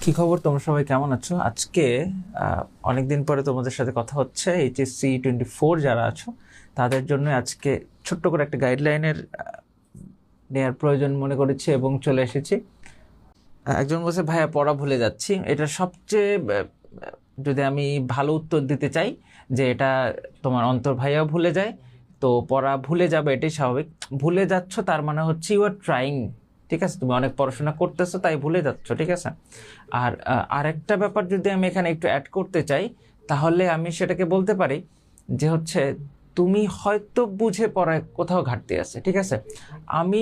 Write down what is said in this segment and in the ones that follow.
কি খবর? তোমরা সবাই কেমন আছো? আজকে অনেকদিন পরে তোমাদের সাথে কথা হচ্ছে। এইচএসসি 24 যারা আছো তাদের জন্য আজকে ছোট্ট করে একটা গাইডলাইনের নেওয়ার প্রয়োজন মনে করেছি এবং চলে এসেছি। একজন বলছে ভাইয়া পড়া ভুলে যাচ্ছি। এটা সবচেয়ে যদি আমি ভালো উত্তর দিতে চাই যে এটা তোমার অন্তর ভাইয়া ভুলে যায়, তো পড়া ভুলে যাবে এটাই স্বাভাবিক। ভুলে যাচ্ছ তার মানে হচ্ছে ইউ আর ট্রাইং, ঠিক আছে? তুমি অনেক পড়াশোনা করতেছো তাই ভুলে যাচ্ছ, ঠিক আছে? আর আরেকটা ব্যাপার যদি আমি এখানে একটু অ্যাড করতে চাই তাহলে আমি সেটাকে বলতে পারি যে হচ্ছে তুমি হয়তো বুঝে পড়ায় কোথাও ঘাটতি আছে, ঠিক আছে? আমি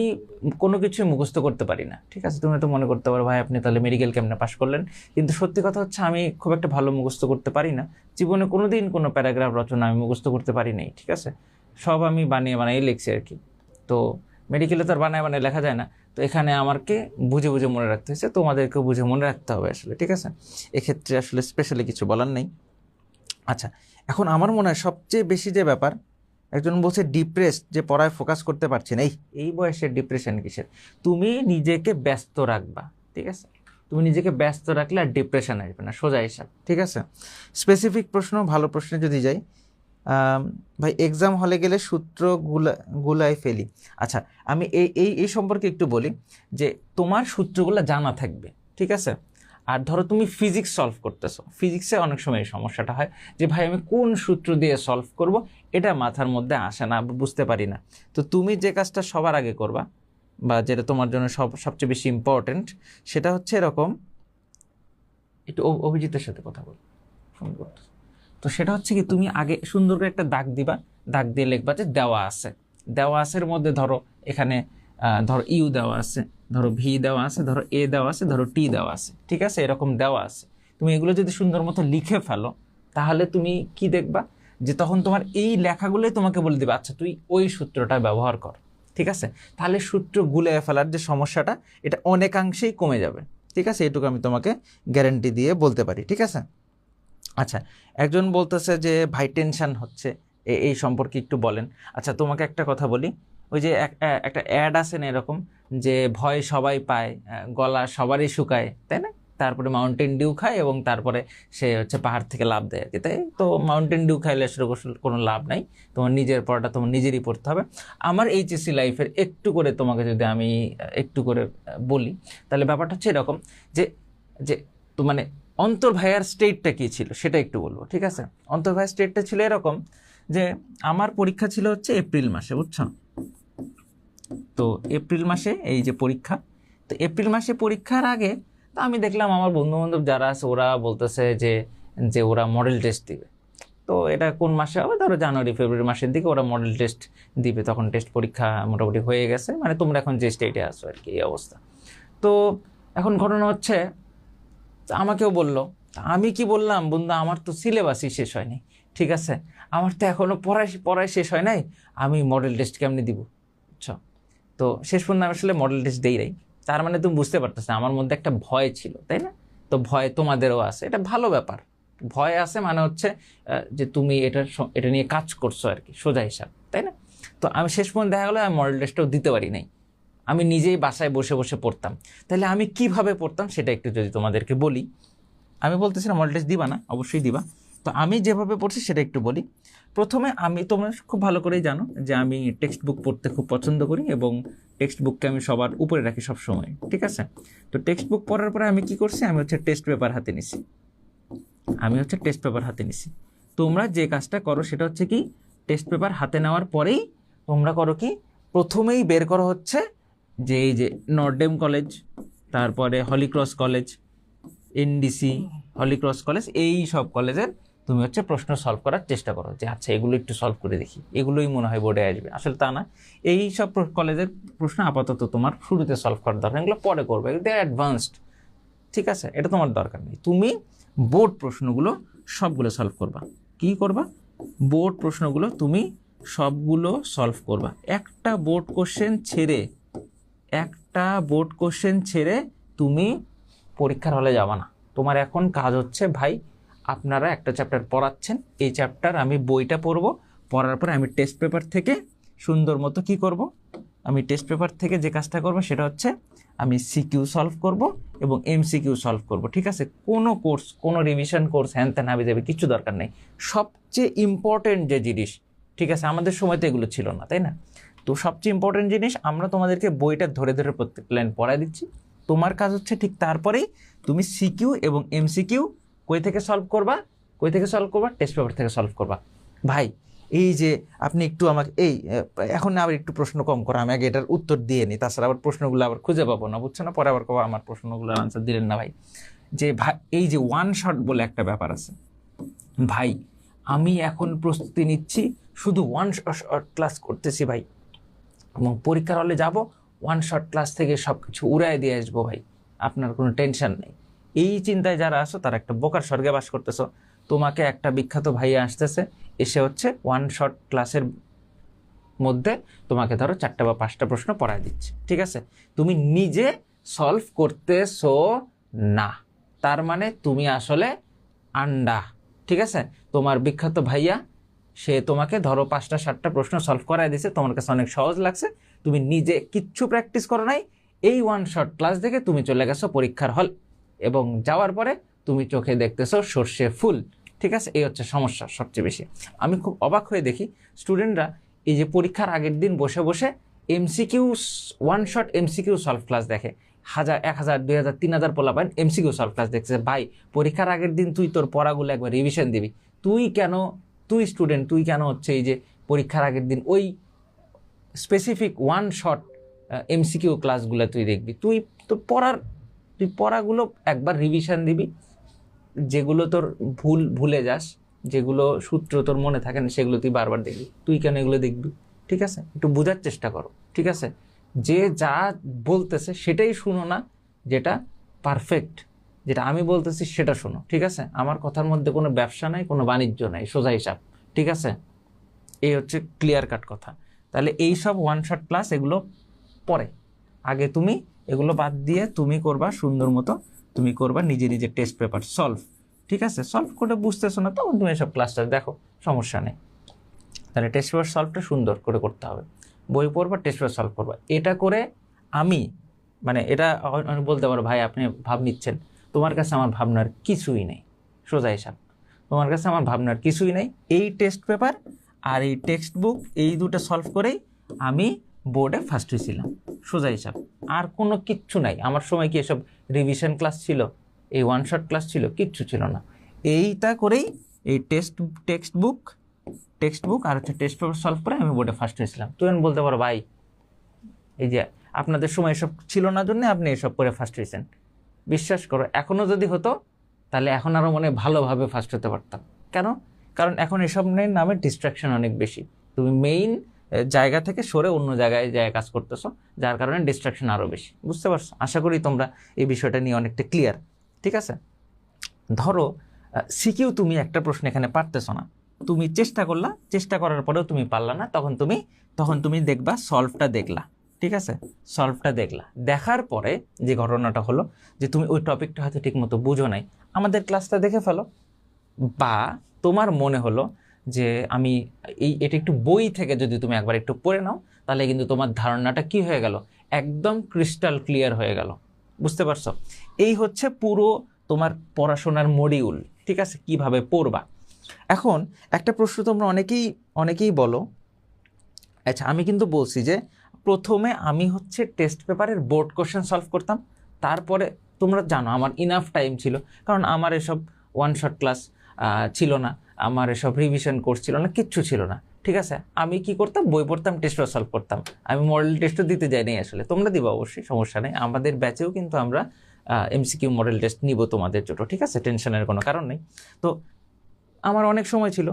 কোনো কিছুই মুখস্থ করতে পারি না, ঠিক আছে? তুমি তো মনে করতে পারো ভাই আপনি তাহলে মেডিকেল কেমনে পাশ করলেন, কিন্তু সত্যি কথা হচ্ছে আমি খুব একটা ভালো মুখস্থ করতে পারি না। জীবনে কোনোদিন কোনো প্যারাগ্রাফ রচনা আমি মুখস্থ করতে পারি নাই, ঠিক আছে? সব আমি বানিয়ে বানিয়ে লিখছি আর কি। তো মেডিকেলে তো আর বানায় বানায় লেখা যায় না, তো এখানে আমাকে বুঝে বুঝে মনে রাখতে হয়েছে, তোমাদেরকেও বুঝে মনে রাখতে হবে আসলে, ঠিক আছে? এক্ষেত্রে আসলে স্পেশালি কিছু বলার নেই। আচ্ছা, এখন আমার মনে হয় সবচেয়ে বেশি যে ব্যাপার, একজন বলছে ডিপ্রেসড, যে পড়ায় ফোকাস করতে পারছে না। এই বয়সে ডিপ্রেশন কিসের? তুমি নিজেকে ব্যস্ত রাখবা, ঠিক আছে? তুমি নিজেকে ব্যস্ত রাখলে আর ডিপ্রেশন আসবে না, সোজা হিসাব, ঠিক আছে? স্পেসিফিক প্রশ্ন, ভালো প্রশ্নে যদি যাই, ভাই এক্সাম হলে গেলে সূত্র গুলাই ফেলি। আচ্ছা, আমি এই সম্পর্কে একটু বলি যে তোমার সূত্রগুলো জানা থাকবে, ঠিক আছে? আর ধরো তুমি ফিজিক্স সলভ করতেছো, ফিজিক্সে অনেক সময় এই সমস্যাটা হয় যে ভাই আমি কোন সূত্র দিয়ে সলভ করব এটা মাথার মধ্যে আসে না, বুঝতে পারি না। তো তুমি যে কাজটা সবার আগে করবা বা যেটা তোমার জন্য সবচেয়ে বেশি ইম্পর্টেন্ট, সেটা হচ্ছে এরকম, একটু অভিজিতের সাথে কথা বল, ফোন করতে। তো সেটা হচ্ছে কি, তুমি আগে সুন্দর করে একটা দাগ দিবা, দাগ দিয়ে লিখবা যে দেওয়া আছে। দেওয়া আছের মধ্যে ধরো এখানে ধরো ইউ দেওয়া আছে, ধরো ভি দেওয়া আছে, ধরো এ দেওয়া আছে, ধরো টি দেওয়া আছে, ঠিক আছে? এরকম দেওয়া আছে। তুমি এগুলো যদি সুন্দর মতো লিখে ফেলো তাহলে তুমি কি দেখবা যে তখন তোমার এই লেখাগুলোই তোমাকে বলে দেবে আচ্ছা তুই ওই সূত্রটা ব্যবহার কর, ঠিক আছে? তাহলে সূত্র গুলিয়ে ফেলার যে সমস্যাটা এটা অনেকাংশেই কমে যাবে, ঠিক আছে? এটুকু আমি তোমাকে গ্যারান্টি দিয়ে বলতে পারি, ঠিক আছে? আচ্ছা, একজন বলতেছে যে ভাই টেনশন হচ্ছে, এই সম্পর্কে একটু বলেন। আচ্ছা, তোমাকে একটা কথা বলি, ওই যে একটা অ্যাড আছে না এরকম, যে ভয় সবাই পায়, গলা সবারই শুকায়, তাই না? তারপরে মাউন্টেন ডিউ খায় এবং তারপরে সে হচ্ছে পাহাড় থেকে লাফ দেয় আর কি, তাই তো? মাউন্টেন ডিউ খাইলে সেরকম কোনো লাভ নাই, তোমার নিজের পড়াটা তোমার নিজেরই পড়তে হবে। আমার এইচএসসি লাইফের একটু করে তোমাকে যদি আমি একটু করে বলি, তাহলে ব্যাপারটা হচ্ছে এরকম যে যে তো মানে অন্তর ভাইয়ার স্টেটটা কী ছিল সেটা একটু বলবো, ঠিক আছে? অন্তর ভাইয়ার স্টেটটা ছিল এরকম যে আমার পরীক্ষা ছিল হচ্ছে এপ্রিল মাসে, বুঝছো? তো এপ্রিল মাসে এই যে পরীক্ষা, তো এপ্রিল মাসে পরীক্ষার আগে তো আমি দেখলাম আমার বন্ধু বান্ধব যারা আছে ওরা বলতেছে যে যে ওরা মডেল টেস্ট দিবে। তো এটা কোন মাসে হবে? ধরো জানুয়ারি ফেব্রুয়ারি মাসের দিকে ওরা মডেল টেস্ট দিবে, তখন টেস্ট পরীক্ষা মোটামুটি হয়ে গেছে, মানে তোমরা এখন যে স্টেটে আসো আর কি, এই অবস্থা। তো এখন ঘটনা হচ্ছে আমাকেও বললো, আমি কি বললাম, বন্ধু আমার তো সিলেবাসই শেষ হয়নি, ঠিক আছে? আমার তো এখনো পড়াই শেষ হয় নাই, আমি মডেল টেস্ট কেমনি দিব, বুঝছো? তো শেষ পর্যন্ত আমি আসলে মডেল টেস্ট দেই নাই। তার মানে তুমি বুঝতে পারতেছ আমার মধ্যে একটা ভয় ছিল, তাই না? তো ভয় তোমাদেরও আছে, এটা ভালো ব্যাপার। ভয় আছে মানে হচ্ছে যে তুমি এটা নিয়ে কাজ করছো আর কি, সোজা হিসাব, তাই না? তো আমি শেষ পর্যন্ত দেখা গেলো আমি মডেল টেস্টটাও দিতে পারি নাই, আমি নিজেই বাসায় বসে বসে পড়তাম। তাহলে আমি কিভাবে পড়তাম সেটা একটু যদি তোমাদেরকে বলি। আমি বলতেছিলাম মডেল টেস্ট দিবা না, অবশ্যই দিবা। তো আমি যেভাবে পড়ছি সেটা একটু বলি। প্রথমে তোমরা খুব ভালো করেই জানো যে আমি টেক্সট বুক পড়তে খুব পছন্দ করি এবং টেক্সট বুককে আমি সবার উপরে রাখি সব সময়, ঠিক আছে? তো টেক্সট বুক পড়ার পরে আমি কি করছি, আমি হচ্ছে টেস্ট পেপার হাতে নিছি। তোমরা যে কাজটা করো সেটা হচ্ছে কি, টেস্ট পেপার হাতে নেওয়ার পরেই তোমরা করো কি, প্রথমেই বের করো হচ্ছে যে এই যে নর্ডেম কলেজ, তারপরে Holy Cross college, NDC, Holy Cross college, এই সব কলেজের তুমি হচ্ছে প্রশ্ন সলভ করার চেষ্টা করো যে আচ্ছা এগুলো একটু সলভ করে দেখি, এগুলোই মনে হয় বোর্ডে আসবে। আসলে তা না, এই সব কলেজের প্রশ্ন আপাতত তোমার শুরুতে সলভ করার দরকার, এগুলো পরে করবে, এগুলো অ্যাডভান্সড, ঠিক আছে? এটা তোমার দরকার নেই। তুমি বোর্ড প্রশ্নগুলো সবগুলো সলভ করবা। কি করবা? বোর্ড প্রশ্নগুলো তুমি সবগুলো সলভ করবা। একটা বোর্ড কোশ্চেন ছেড়ে তুমি পরীক্ষার হলে যাবা না। তোমার এখন কাজ হচ্ছে ভাই আপনারা একটা চ্যাপ্টার পড়াচ্ছেন, এই চ্যাপ্টার আমি বইটা পড়বো, পড়ার পরে আমি টেস্ট পেপার থেকে সুন্দর মতো কি করব, আমি টেস্ট পেপার থেকে যে কাজটা করব সেটা হচ্ছে আমি সিকিউ সলভ করব এবং এমসিকিউ সলভ করব, ঠিক আছে? কোনো কোর্স, কোনো রিভিশন কোর্স হ্যান ত্যান হাবি যাবে কিছু দরকার নেই। সবচেয়ে ইম্পর্টেন্ট যে জিনিস, ঠিক আছে, আমাদের সময় তো এগুলো ছিল না, তাই না? তো সবচেয়ে ইম্পর্টেন্ট জিনিস আমরা তোমাদেরকে বইটা ধরে ধরে প্রত্যেক লাইন পড়াই দিচ্ছি। তোমার কাজ হচ্ছে ঠিক তারপরেই তুমি সিকিউ এবং এমসিকিউ কই থেকে সলভ করবা, টেস্ট পেপার থেকে সলভ করবা। ভাই এই যে আপনি একটু আমাকে এখন আবার একটু প্রশ্ন কম করো, আমি আগে এটার উত্তর দিয়ে নিই, তাছাড়া আবার প্রশ্নগুলো আবার খুঁজে পাবো না, বুঝছো না? পরে আবার কবা আমার প্রশ্নগুলোর আনসার দিলেন না ভাই। যে ভাই এই যে ওয়ান শট বলে একটা ব্যাপার আছে ভাই, আমি এখন প্রস্তুতি নিচ্ছি, শুধু ওয়ান শট ক্লাস করতেছি ভাই, এবং পরীক্ষার হলে যাব, ওয়ান শট ক্লাস থেকে সব কিছু উড়াই দিয়ে আসবো ভাই, আপনার কোনো টেনশন নেই। এই চিন্তায় যারা আসো তারা একটা বোকার স্বর্গে বাস করতেছো। তোমাকে একটা বিখ্যাত ভাইয়া আসতেছে, এসে হচ্ছে ওয়ান শট ক্লাসের মধ্যে তোমাকে ধরো 4টা বা 5টা প্রশ্ন পড়ায় দিচ্ছে, ঠিক আছে? তুমি নিজে সলভ করতেছো না, তার মানে তুমি আসলে আন্ডা, ঠিক আছে? তোমার বিখ্যাত ভাইয়া সে তোমাকে ধরো 5টা 7টা প্রশ্ন সলভ করায় দিছে, তোমার কাছে অনেক সহজ লাগছে, তুমি নিজে কিচ্ছু প্র্যাকটিস করো নাই, এই ওয়ান শট ক্লাস দেখে তুমি চলে গেছো পরীক্ষার হল, এবং যাওয়ার পরে তুমি চোখে দেখতেছো সর্ষে ফুল, ঠিক আছে? এই হচ্ছে সমস্যা সবচেয়ে বেশি। আমি খুব অবাক হয়ে দেখি স্টুডেন্টরা এই যে পরীক্ষার আগের দিন বসে বসে MCQ, one shot MCQ solve class দেখে, 1000 1000 2000 3000 পোলাপান এমসিকিউ সলভ ক্লাস দেখছে। ভাই পরীক্ষার আগের দিন তুই তোর পড়াগুলো একবার রিভিশন দিবি, তুই স্টুডেন্ট, তুই কেন হচ্ছে এই যে পরীক্ষার আগের দিন ওই স্পেসিফিক ওয়ান শট এমসিকিউ ক্লাসগুলো তুই দেখবি? তুই পড়াগুলো একবার রিভিশন দিবি, যেগুলো তোর ভুলে যাস, যেগুলো সূত্র তোর মনে থাকে না, সেগুলো তুই বারবার দেখবি। তুই কেন এগুলো দেখবি? ঠিক আছে, একটু বোঝার চেষ্টা করো, ঠিক আছে? যে যা বলতেছে সেটাই শুনো না, যেটা পারফেক্ট, যেটা আমি বলতেছি সেটা শোনো, ঠিক আছে? আমার কথার মধ্যে কোনো ব্যবসা নাই, কোনো বাণিজ্য নাই, সোজা হিসাব, ঠিক আছে? এই হচ্ছে ক্লিয়ার কাট কথা। তাহলে এই সব ওয়ান শট ক্লাস এগুলো পরে, আগে তুমি এগুলো বাদ দিয়ে তুমি করবা সুন্দর মতো, তুমি করবা নিজে নিজে টেস্ট পেপার সলভ, ঠিক আছে? সলভ করে বুঝতেছো না তখন তুমি এসব ক্লাসটা দেখো, সমস্যা নেই। তাহলে টেস্ট পেপার সলভটা সুন্দর করে করতে হবে, বই পড়বা, টেস্ট পেপার সলভ করবা। এটা করে আমি এটা বলতে পারো ভাই আপনি ভাব নিচ্ছেন, তোমার কাছে আমার ভাবনার কিছুই নেই, সোজা হিসাব, তোমার কাছে আমার ভাবনার কিছুই নেই। এই টেস্ট পেপার আর এই টেক্সট বুক, এই দুটো সলভ করেই আমি বোর্ডে ফার্স্ট হয়েছিলাম, সোজা হিসাব, আর কোনো কিচ্ছু নাই। আমার সময় কি এসব রিভিশন ক্লাস ছিল, এই ওয়ান শট ক্লাস ছিল? কিচ্ছু ছিল না। এইটা করেই এই টেক্সট বুক আর হচ্ছে টেস্ট পেপার সলভ করে আমি বোর্ডে ফার্স্ট হয়েছিলাম। তুই বলতে পারো ভাই এই যে আপনাদের সময় এসব ছিল না জন্য আপনি এসব করে ফার্স্ট হয়েছেন। বিশ্বাস করো, এখনও যদি হতো তাহলে এখন আরও ভালোভাবে ফার্স্ট হতে পারতাম। কেন? কারণ এখন এসব নামে ডিস্ট্রাকশন অনেক বেশি, তুমি মেইন জায়গা থেকে সরে অন্য জায়গায় কাজ করতেছো, যার কারণে ডিস্ট্রাকশন আরও বেশি। বুঝতে পারছো? আশা করি তোমরা এই বিষয়টা নিয়ে অনেকটা ক্লিয়ার, ঠিক আছে? ধরো সিকিউ তুমি একটা প্রশ্ন এখানে পারতেছো না, তুমি চেষ্টা করলা, চেষ্টা করার পরেও তুমি পারলা না, তখন তুমি দেখবা সলভটা দেখলা, ঠিক আছে? সলভটা দেখলা, দেখার পরে যে ঘটনাটা হলো যে তুমি ওই টপিকটা হয়তো ঠিক মতো বুঝো নাই, আমাদের ক্লাসটা দেখে ফেলো, বা তোমার মনে হলো যে আমি এটা একটু বই থেকে যদি তুমি একবার একটু পড়ে নাও, তাহলে কিন্তু তোমার ধারণাটা কি হয়ে গেল, একদম ক্রিস্টাল ক্লিয়ার হয়ে গেল। বুঝতে পারছো? এই হচ্ছে পুরো তোমার পড়াশোনার মডিউল, ঠিক আছে? কিভাবে পড়বা। এখন একটা প্রশ্ন তোমরা অনেকেই বলো, আচ্ছা আমি কিন্তু বলছি যে প্রথমে আমি হচ্ছে টেস্ট পেপারের বোর্ড কোশ্চেন সলভ করতাম, তারপরে তোমরা জানো আমার ইনাফ টাইম ছিল, কারণ আমার এসব ওয়ান শট ক্লাস ছিল না, আমার এসব রিভিশন কোর্স ছিল না, কিচ্ছু ছিল না, ঠিক আছে? আমি কি করতাম, বই পড়তাম, টেস্ট পেপার সলভ করতাম। আমি মডেল টেস্টও দিতে যাইনি, আসলে তোমরা দিবা অবশ্যই, সমস্যা নেই, আমাদের ব্যাচেও কিন্তু আমরা এমসিকিউ মডেল টেস্ট নিব তোমাদের জন্য, ঠিক আছে? টেনশনের কোনো কারণ নেই। তো আমার অনেক সময় ছিল,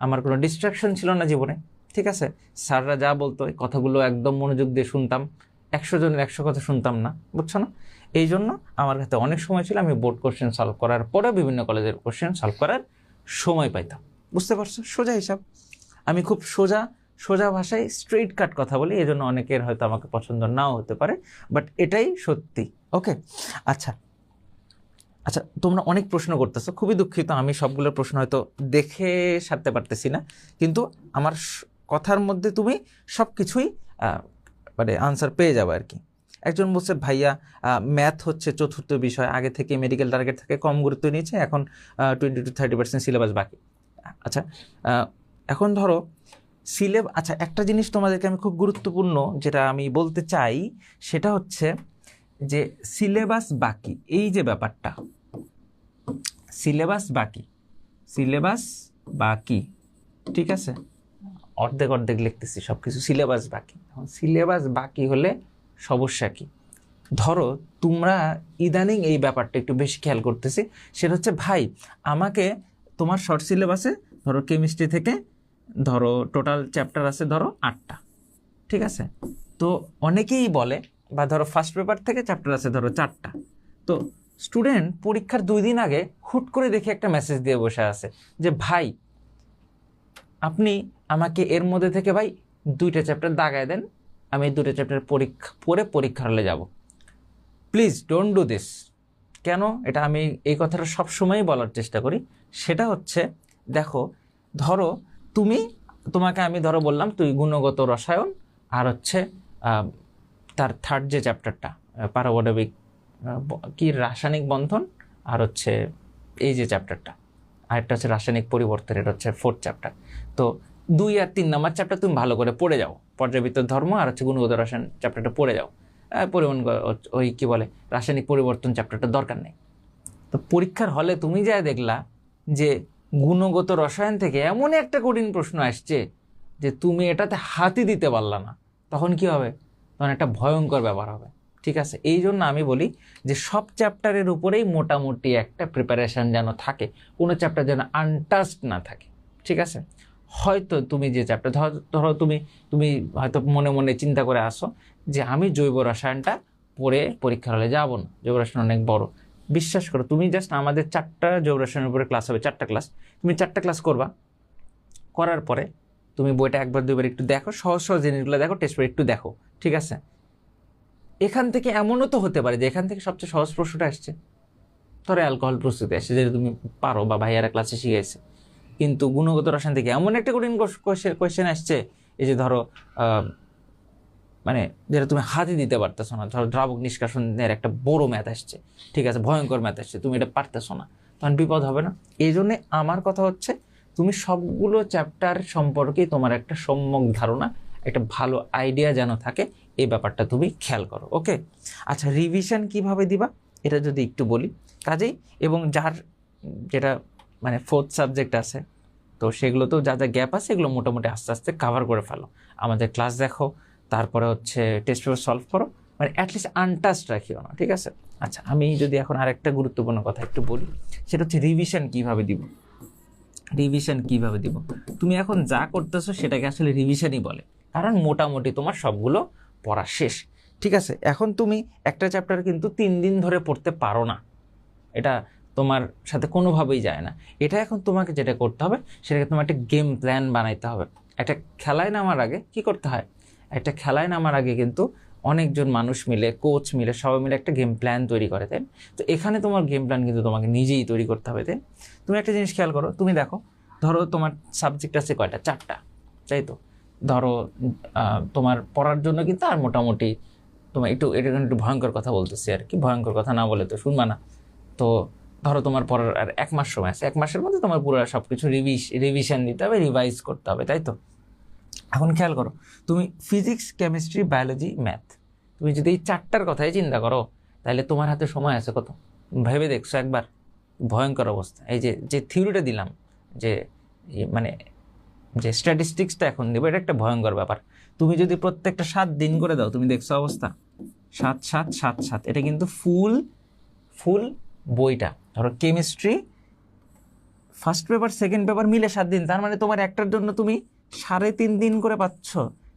আমার কোনো ডিস্ট্রাকশন ছিল না জীবনে, ঠিক আছে? স্যাররা যা বলতো এই কথাগুলো একদম মনোযোগ দিয়ে শুনতাম, 100 জনের 100 কথা শুনতাম না, বুঝছো না? এই জন্য আমার কাছে অনেক সময় ছিল, আমি বোর্ড কোশ্চেন সলভ করার পরে বিভিন্ন কলেজের কোশ্চেন সলভ করার সময় পাইতাম। বুঝতে পারছো? সোজা হিসাব। আমি খুব সোজা ভাষায় স্ট্রেইট কাট কথা বলি, এই জন্য অনেকের হয়তো আমাকে পছন্দ নাও হতে পারে, বাট এটাই সত্যি। ওকে, আচ্ছা, তোমরা অনেক প্রশ্ন করতেছো, খুবই দুঃখিত, আমি সবগুলো প্রশ্ন হয়তো দেখে সারতে পারতেছি না, কিন্তু আমার কথার মধ্যে তুমি সব কিছুই মানে আনসার পেয়ে যাবো আর কি। একজন বলছে ভাইয়া ম্যাথ হচ্ছে চতুর্থ বিষয়, আগে থেকে মেডিকেল টার্গেট থেকে কম গুরুত্ব নিয়েছে, এখন 20-30% সিলেবাস বাকি। আচ্ছা, এখন ধরো আচ্ছা একটা জিনিস তোমাদেরকে আমি খুব গুরুত্বপূর্ণ যেটা আমি বলতে চাই সেটা হচ্ছে যে সিলেবাস বাকি, এই যে ব্যাপারটা সিলেবাস বাকি, ঠিক আছে, অর্ধেক অর্ধেক লিখতেছি সব কিছু, সিলেবাস বাকি। সিলেবাস বাকি হলে সমস্যা কি? ধরো তোমরা ইদানিং এই ব্যাপারটা একটু বেশি খেয়াল করতেছি, সেটা হচ্ছে ভাই আমাকে তোমার শর্ট সিলেবাসে ধরো কেমিস্ট্রি থেকে ধরো টোটাল চ্যাপ্টার আছে ধরো 8টা, ঠিক আছে, তো অনেকেই বলে বা ধরো ফার্স্ট পেপার থেকে চ্যাপ্টার আছে ধরো 4টা, তো স্টুডেন্ট পরীক্ষার 2 দিন আগে হুট করে দেখে একটা মেসেজ দিয়ে বসে আছে যে ভাই আপনি আমাকে এর মধ্যে থেকে ভাই 2টা চ্যাপ্টার দাগায় দেন, আমি এই 2টা চ্যাপ্টার পরীক্ষার হলে যাব। Please don't do this. কেন? এটা আমি এই কথাটা সবসময়ই বলার চেষ্টা করি। সেটা হচ্ছে দেখো, ধরো তোমাকে আমি ধরো বললাম তুই গুণগত রসায়ন আর হচ্ছে তার থার্ড যে চ্যাপ্টারটা পারমাণবিক কি রাসায়নিক বন্ধন আর হচ্ছে এই যে চ্যাপ্টারটা, আরেকটা হচ্ছে রাসায়নিক পরিবর্তন, এটা হচ্ছে 4th চ্যাপ্টার। তো 2 আর 3 নম্বর চ্যাপ্টার তুমি ভালো করে পড়ে যাও, পর্যাবৃত্ত ধর্ম আর হচ্ছে গুণগত রসায়ন চ্যাপ্টারটা পড়ে যাও, পরিমাণ ওই কি বলে রাসায়নিক পরিবর্তন চ্যাপ্টারটা দরকার নেই। তো পরীক্ষার হলে তুমি যা দেখলা যে গুণগত রসায়ন থেকে এমন একটা কঠিন প্রশ্ন আসছে যে তুমি এটাতে হাতই দিতে পারলা না, তখন কি হবে? তখন একটা ভয়ঙ্কর ব্যাপার হবে, ঠিক আছে। এই জন্য আমি বলি যে সব চ্যাপ্টারের উপরেই মোটামুটি একটা প্রিপারেশান যেন থাকে, কোনো চ্যাপ্টার যেন আনটাচড না থাকে, ঠিক আছে। হয়তো তুমি যে চ্যাপ্টার ধরো তুমি হয়তো মনে মনে চিন্তা করে আসো যে আমি জৈব রসায়নটা পড়ে পরীক্ষার হলে যাবো না, জৈব রসায়ন অনেক বড়। বিশ্বাস করো, তুমি জাস্ট আমাদের 4টা জৈব রসায়নের উপরে ক্লাস হবে, 4টা ক্লাস, তুমি 4টা ক্লাস করবা, করার পরে তুমি বইটা 1-2বার একটু দেখো, সহজ সহজ জিনিসগুলো দেখো, টেস্ট পেপার একটু দেখো, ঠিক আছে। এখান থেকে এমনও তো হতে পারে যে এখান থেকে সবচেয়ে সহজ প্রশ্নটা আসছে, ধরো অ্যালকোহল প্রস্তুতি আসছে যেটা তুমি পারো বা ভাইয়ারা ক্লাসে শিখেছে, কিন্তু গুণগত রসায়ন থেকে এমন একটা কঠিন কোয়েশ্চেন আসছে এই যে ধরো মানে যেটা তুমি হাতই দিতে পারতেছো না, ধরো দ্রাবক নিষ্কাশনের একটা বড় ম্যাথ আসছে, ঠিক আছে, ভয়ঙ্কর ম্যাথ আসছে, তুমি এটা পারতেছো না, তখন বিপদ হবে না? এই জন্যে আমার কথা হচ্ছে তুমি সবগুলো চ্যাপ্টার সম্পর্কে তোমার একটা সম্যক ধারণা, একটা ভালো আইডিয়া যেন থাকে, এই ব্যাপারটা তুমি খেয়াল করো, ওকে। আচ্ছা, রিভিশন কিভাবে দিবা এটা যদি একটু বলি কাজেই, এবং যার যেটা মানে 4th সাবজেক্ট আছে তো সেগুলোতেও যা যা গ্যাপ আছে এগুলো মোটামুটি আস্তে আস্তে কাভার করে ফেলো, আমাদের ক্লাস দেখো, তারপরে হচ্ছে টেস্ট পেপার সলভ করো, মানে অ্যাটলিস্ট আনটাচড রাখিও না, ঠিক আছে। আচ্ছা, আমি যদি এখন আরেকটা গুরুত্বপূর্ণ কথা একটু বলি, সেটা হচ্ছে রিভিশন কিভাবে দিব। তুমি এখন যা করতেছো সেটাকে আসলে রিভিশনই বলে, কারণ মোটামুটি তোমার সবগুলো পড়া শেষ, ঠিক আছে। এখন তুমি একটা চ্যাপ্টার কিন্তু 3 দিন ধরে পড়তে পারো না, এটা তোমার সাথে কোনোভাবেই যায় না। এটা এখন তোমাকে যেটা করতে হবে সেটাকে তোমার একটা গেম প্ল্যান বানাইতে হবে। একটা খেলায় নামার আগে কি করতে হয়? একটা খেলায় নামার আগে কিন্তু অনেকজন মানুষ মিলে, কোচ মিলে, সবাই মিলে একটা গেম প্ল্যান তৈরি করে, তাই? তো এখানে তোমার গেম প্ল্যান কিন্তু তোমাকে নিজেই তৈরি করতে হবে, তাই? তুমি একটা জিনিস খেয়াল করো, তুমি দেখো ধরো তোমার সাবজেক্ট আছে কয়টা? 4টা, তাই তো? ধরো তোমার পড়ার জন্য কিন্তু আর মোটামুটি তোমার এটা একটু ভয়ঙ্কর কথা বলতেছি আর কি, ভয়ঙ্কর কথা না বলে তো শুনবা না। তো ধরো তোমার পড়ার আর 1 মাস সময় আছে, 1 মাসের মধ্যে তোমার পুরো সব কিছু রিভিশন দিতে হবে, রিভাইজ করতে হবে, তাই তো? এখন খেয়াল করো, তুমি ফিজিক্স, কেমিস্ট্রি, বায়োলজি, ম্যাথ, তুমি যদি এই 4টার কথাই চিন্তা করো তাহলে তোমার হাতে সময় আছে কত? ভেবে দেখছো একবার? ভয়ঙ্কর অবস্থা। এই যে থিওরিটা দিলাম, যে মানে যে স্ট্যাটিস্টিক্সটা এখন দেবো, এটা একটা ভয়ঙ্কর ব্যাপার। তুমি যদি প্রত্যেকটা 7 দিন করে দাও, তুমি দেখছো অবস্থা 7-7-7-7, এটা কিন্তু ফুল বইটা। ধরো chemistry first paper second paper মিলে 7 দিন, তার মানে তোমার একটার জন্য তুমি 3.5 দিন করে পাচ্ছ।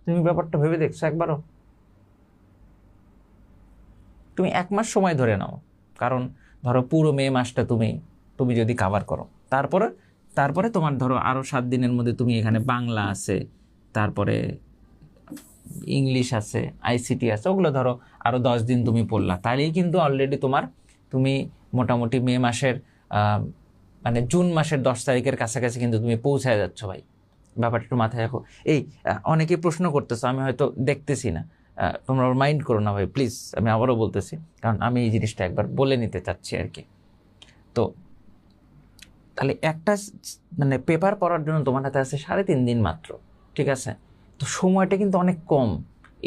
তুমি ব্যাপারটা ভেবে দেখছো একবারও? তুমি 1 মাস সময় ধরে নাও, কারণ ধরো পুরো মে মাসটা তুমি যদি কাভার করো, তারপরে তোমার ধরো আরও 7 দিনের মধ্যে তুমি এখানে বাংলা আছে, তারপরে ইংলিশ আছে, আইসিটি আছে, ওগুলো ধরো আরও 10 দিন তুমি পড়লা, তাহলেই কিন্তু অলরেডি তুমি মোটামুটি মে মাসের মানে জুন মাসের 10 তারিখের কাছাকাছি কিন্তু তুমি পৌঁছায় যাচ্ছ ভাই। ব্যাপারটা একটু মাথায় রাখো। অনেকে প্রশ্ন করতেছো, আমি হয়তো দেখতেছি না, তোমরা মাইন্ড করো না ভাই প্লিজ, আমি আবারও বলতেছি, কারণ আমি এই জিনিসটা একবার বলে নিতে চাচ্ছি আর কি। তো তাহলে একটা মানে পেপার পড়ার জন্য তোমার হাতে আছে 3.5 দিন মাত্র, ঠিক আছে? তো সময়টা কিন্তু অনেক কম।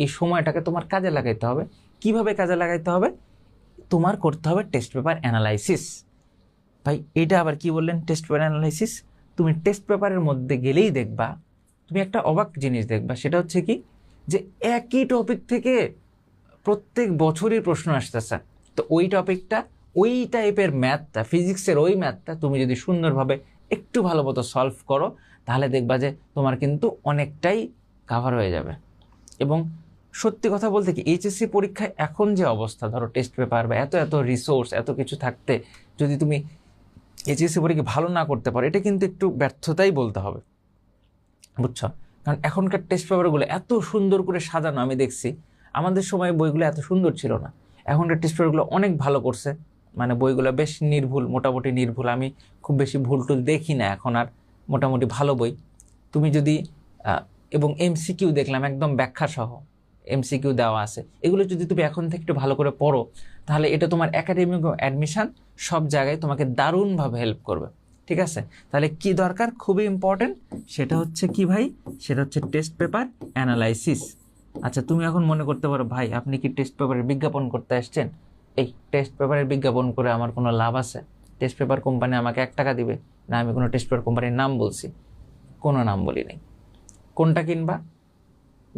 এই সময়টাকে তোমার কাজে লাগাইতে হবে। কিভাবে কাজে লাগাইতে হবে? তোমার করতে হবে টেস্ট পেপার অ্যানালাইসিস। ভাই এটা আবার কি বললেন টেস্ট পেপার অ্যানালাইসিস? তুমি টেস্ট পেপারের মধ্যে গেলেই দেখবা, তুমি একটা অবাক জিনিস দেখবা, সেটা হচ্ছে কি যে একই টপিক থেকে প্রত্যেক বছরই প্রশ্ন আসতেছে। তো ওই টপিকটা, ওই টাইপের ম্যাথটা, ফিজিক্সের ওই ম্যাথটা তুমি যদি সুন্দরভাবে একটু ভালো মতো সলভ করো, তাহলে দেখবা যে তোমার কিন্তু অনেকটাই কাভার হয়ে যাবে। এবং সত্যি কথা বলতে কি, এইচএসসি পরীক্ষায় এখন যে অবস্থা, ধরো টেস্ট পেপার বা এত এত রিসোর্স এত কিছু থাকতে যদি তুমি এইচএসসি পরীক্ষা ভালো না করতে পারো, এটা কিন্তু একটু ব্যর্থতাই বলতে হবে, বুঝছো? কারণ এখনকার টেস্ট পেপারগুলো এত সুন্দর করে সাজানো, আমি দেখছি আমাদের সময় বইগুলো এত সুন্দর ছিল না। এখনকার টেস্ট পেপারগুলো অনেক ভালো করছে, মানে বইগুলো বেশ নির্ভুল, মোটামুটি নির্ভুল, আমি খুব বেশি ভুল টুল দেখি না এখন আর, মোটামুটি ভালো বই। তুমি যদি এবং এমসিকিউ দেখলাম একদম ব্যাখ্যা সহ এমসিকিউ দেওয়া আছে, এগুলো যদি তুমি এখন থেকে একটু ভালো করে পড়ো, তাহলে এটা তোমার একাডেমিক অ্যাডমিশন সব জায়গায় তোমাকে দারুণভাবে হেল্প করবে, ঠিক আছে? তাহলে কি দরকার, খুবই ইম্পর্টেন্ট, সেটা হচ্ছে কি ভাই, সেটা হচ্ছে টেস্ট পেপার অ্যানালাইসিস। আচ্ছা তুমি এখন মনে করতে পারো ভাই আপনি কি টেস্ট পেপারের বিজ্ঞাপন করতে আসছেন? এই টেস্ট পেপারের বিজ্ঞাপন করে আমার কোনো লাভ আছে? টেস্ট পেপার কোম্পানি আমাকে 1 টাকা দিবে? না, আমি কোনো টেস্ট পেপার কোম্পানির নাম বলছি? কোনো নাম বলি নাই। কোনটা কিনবা?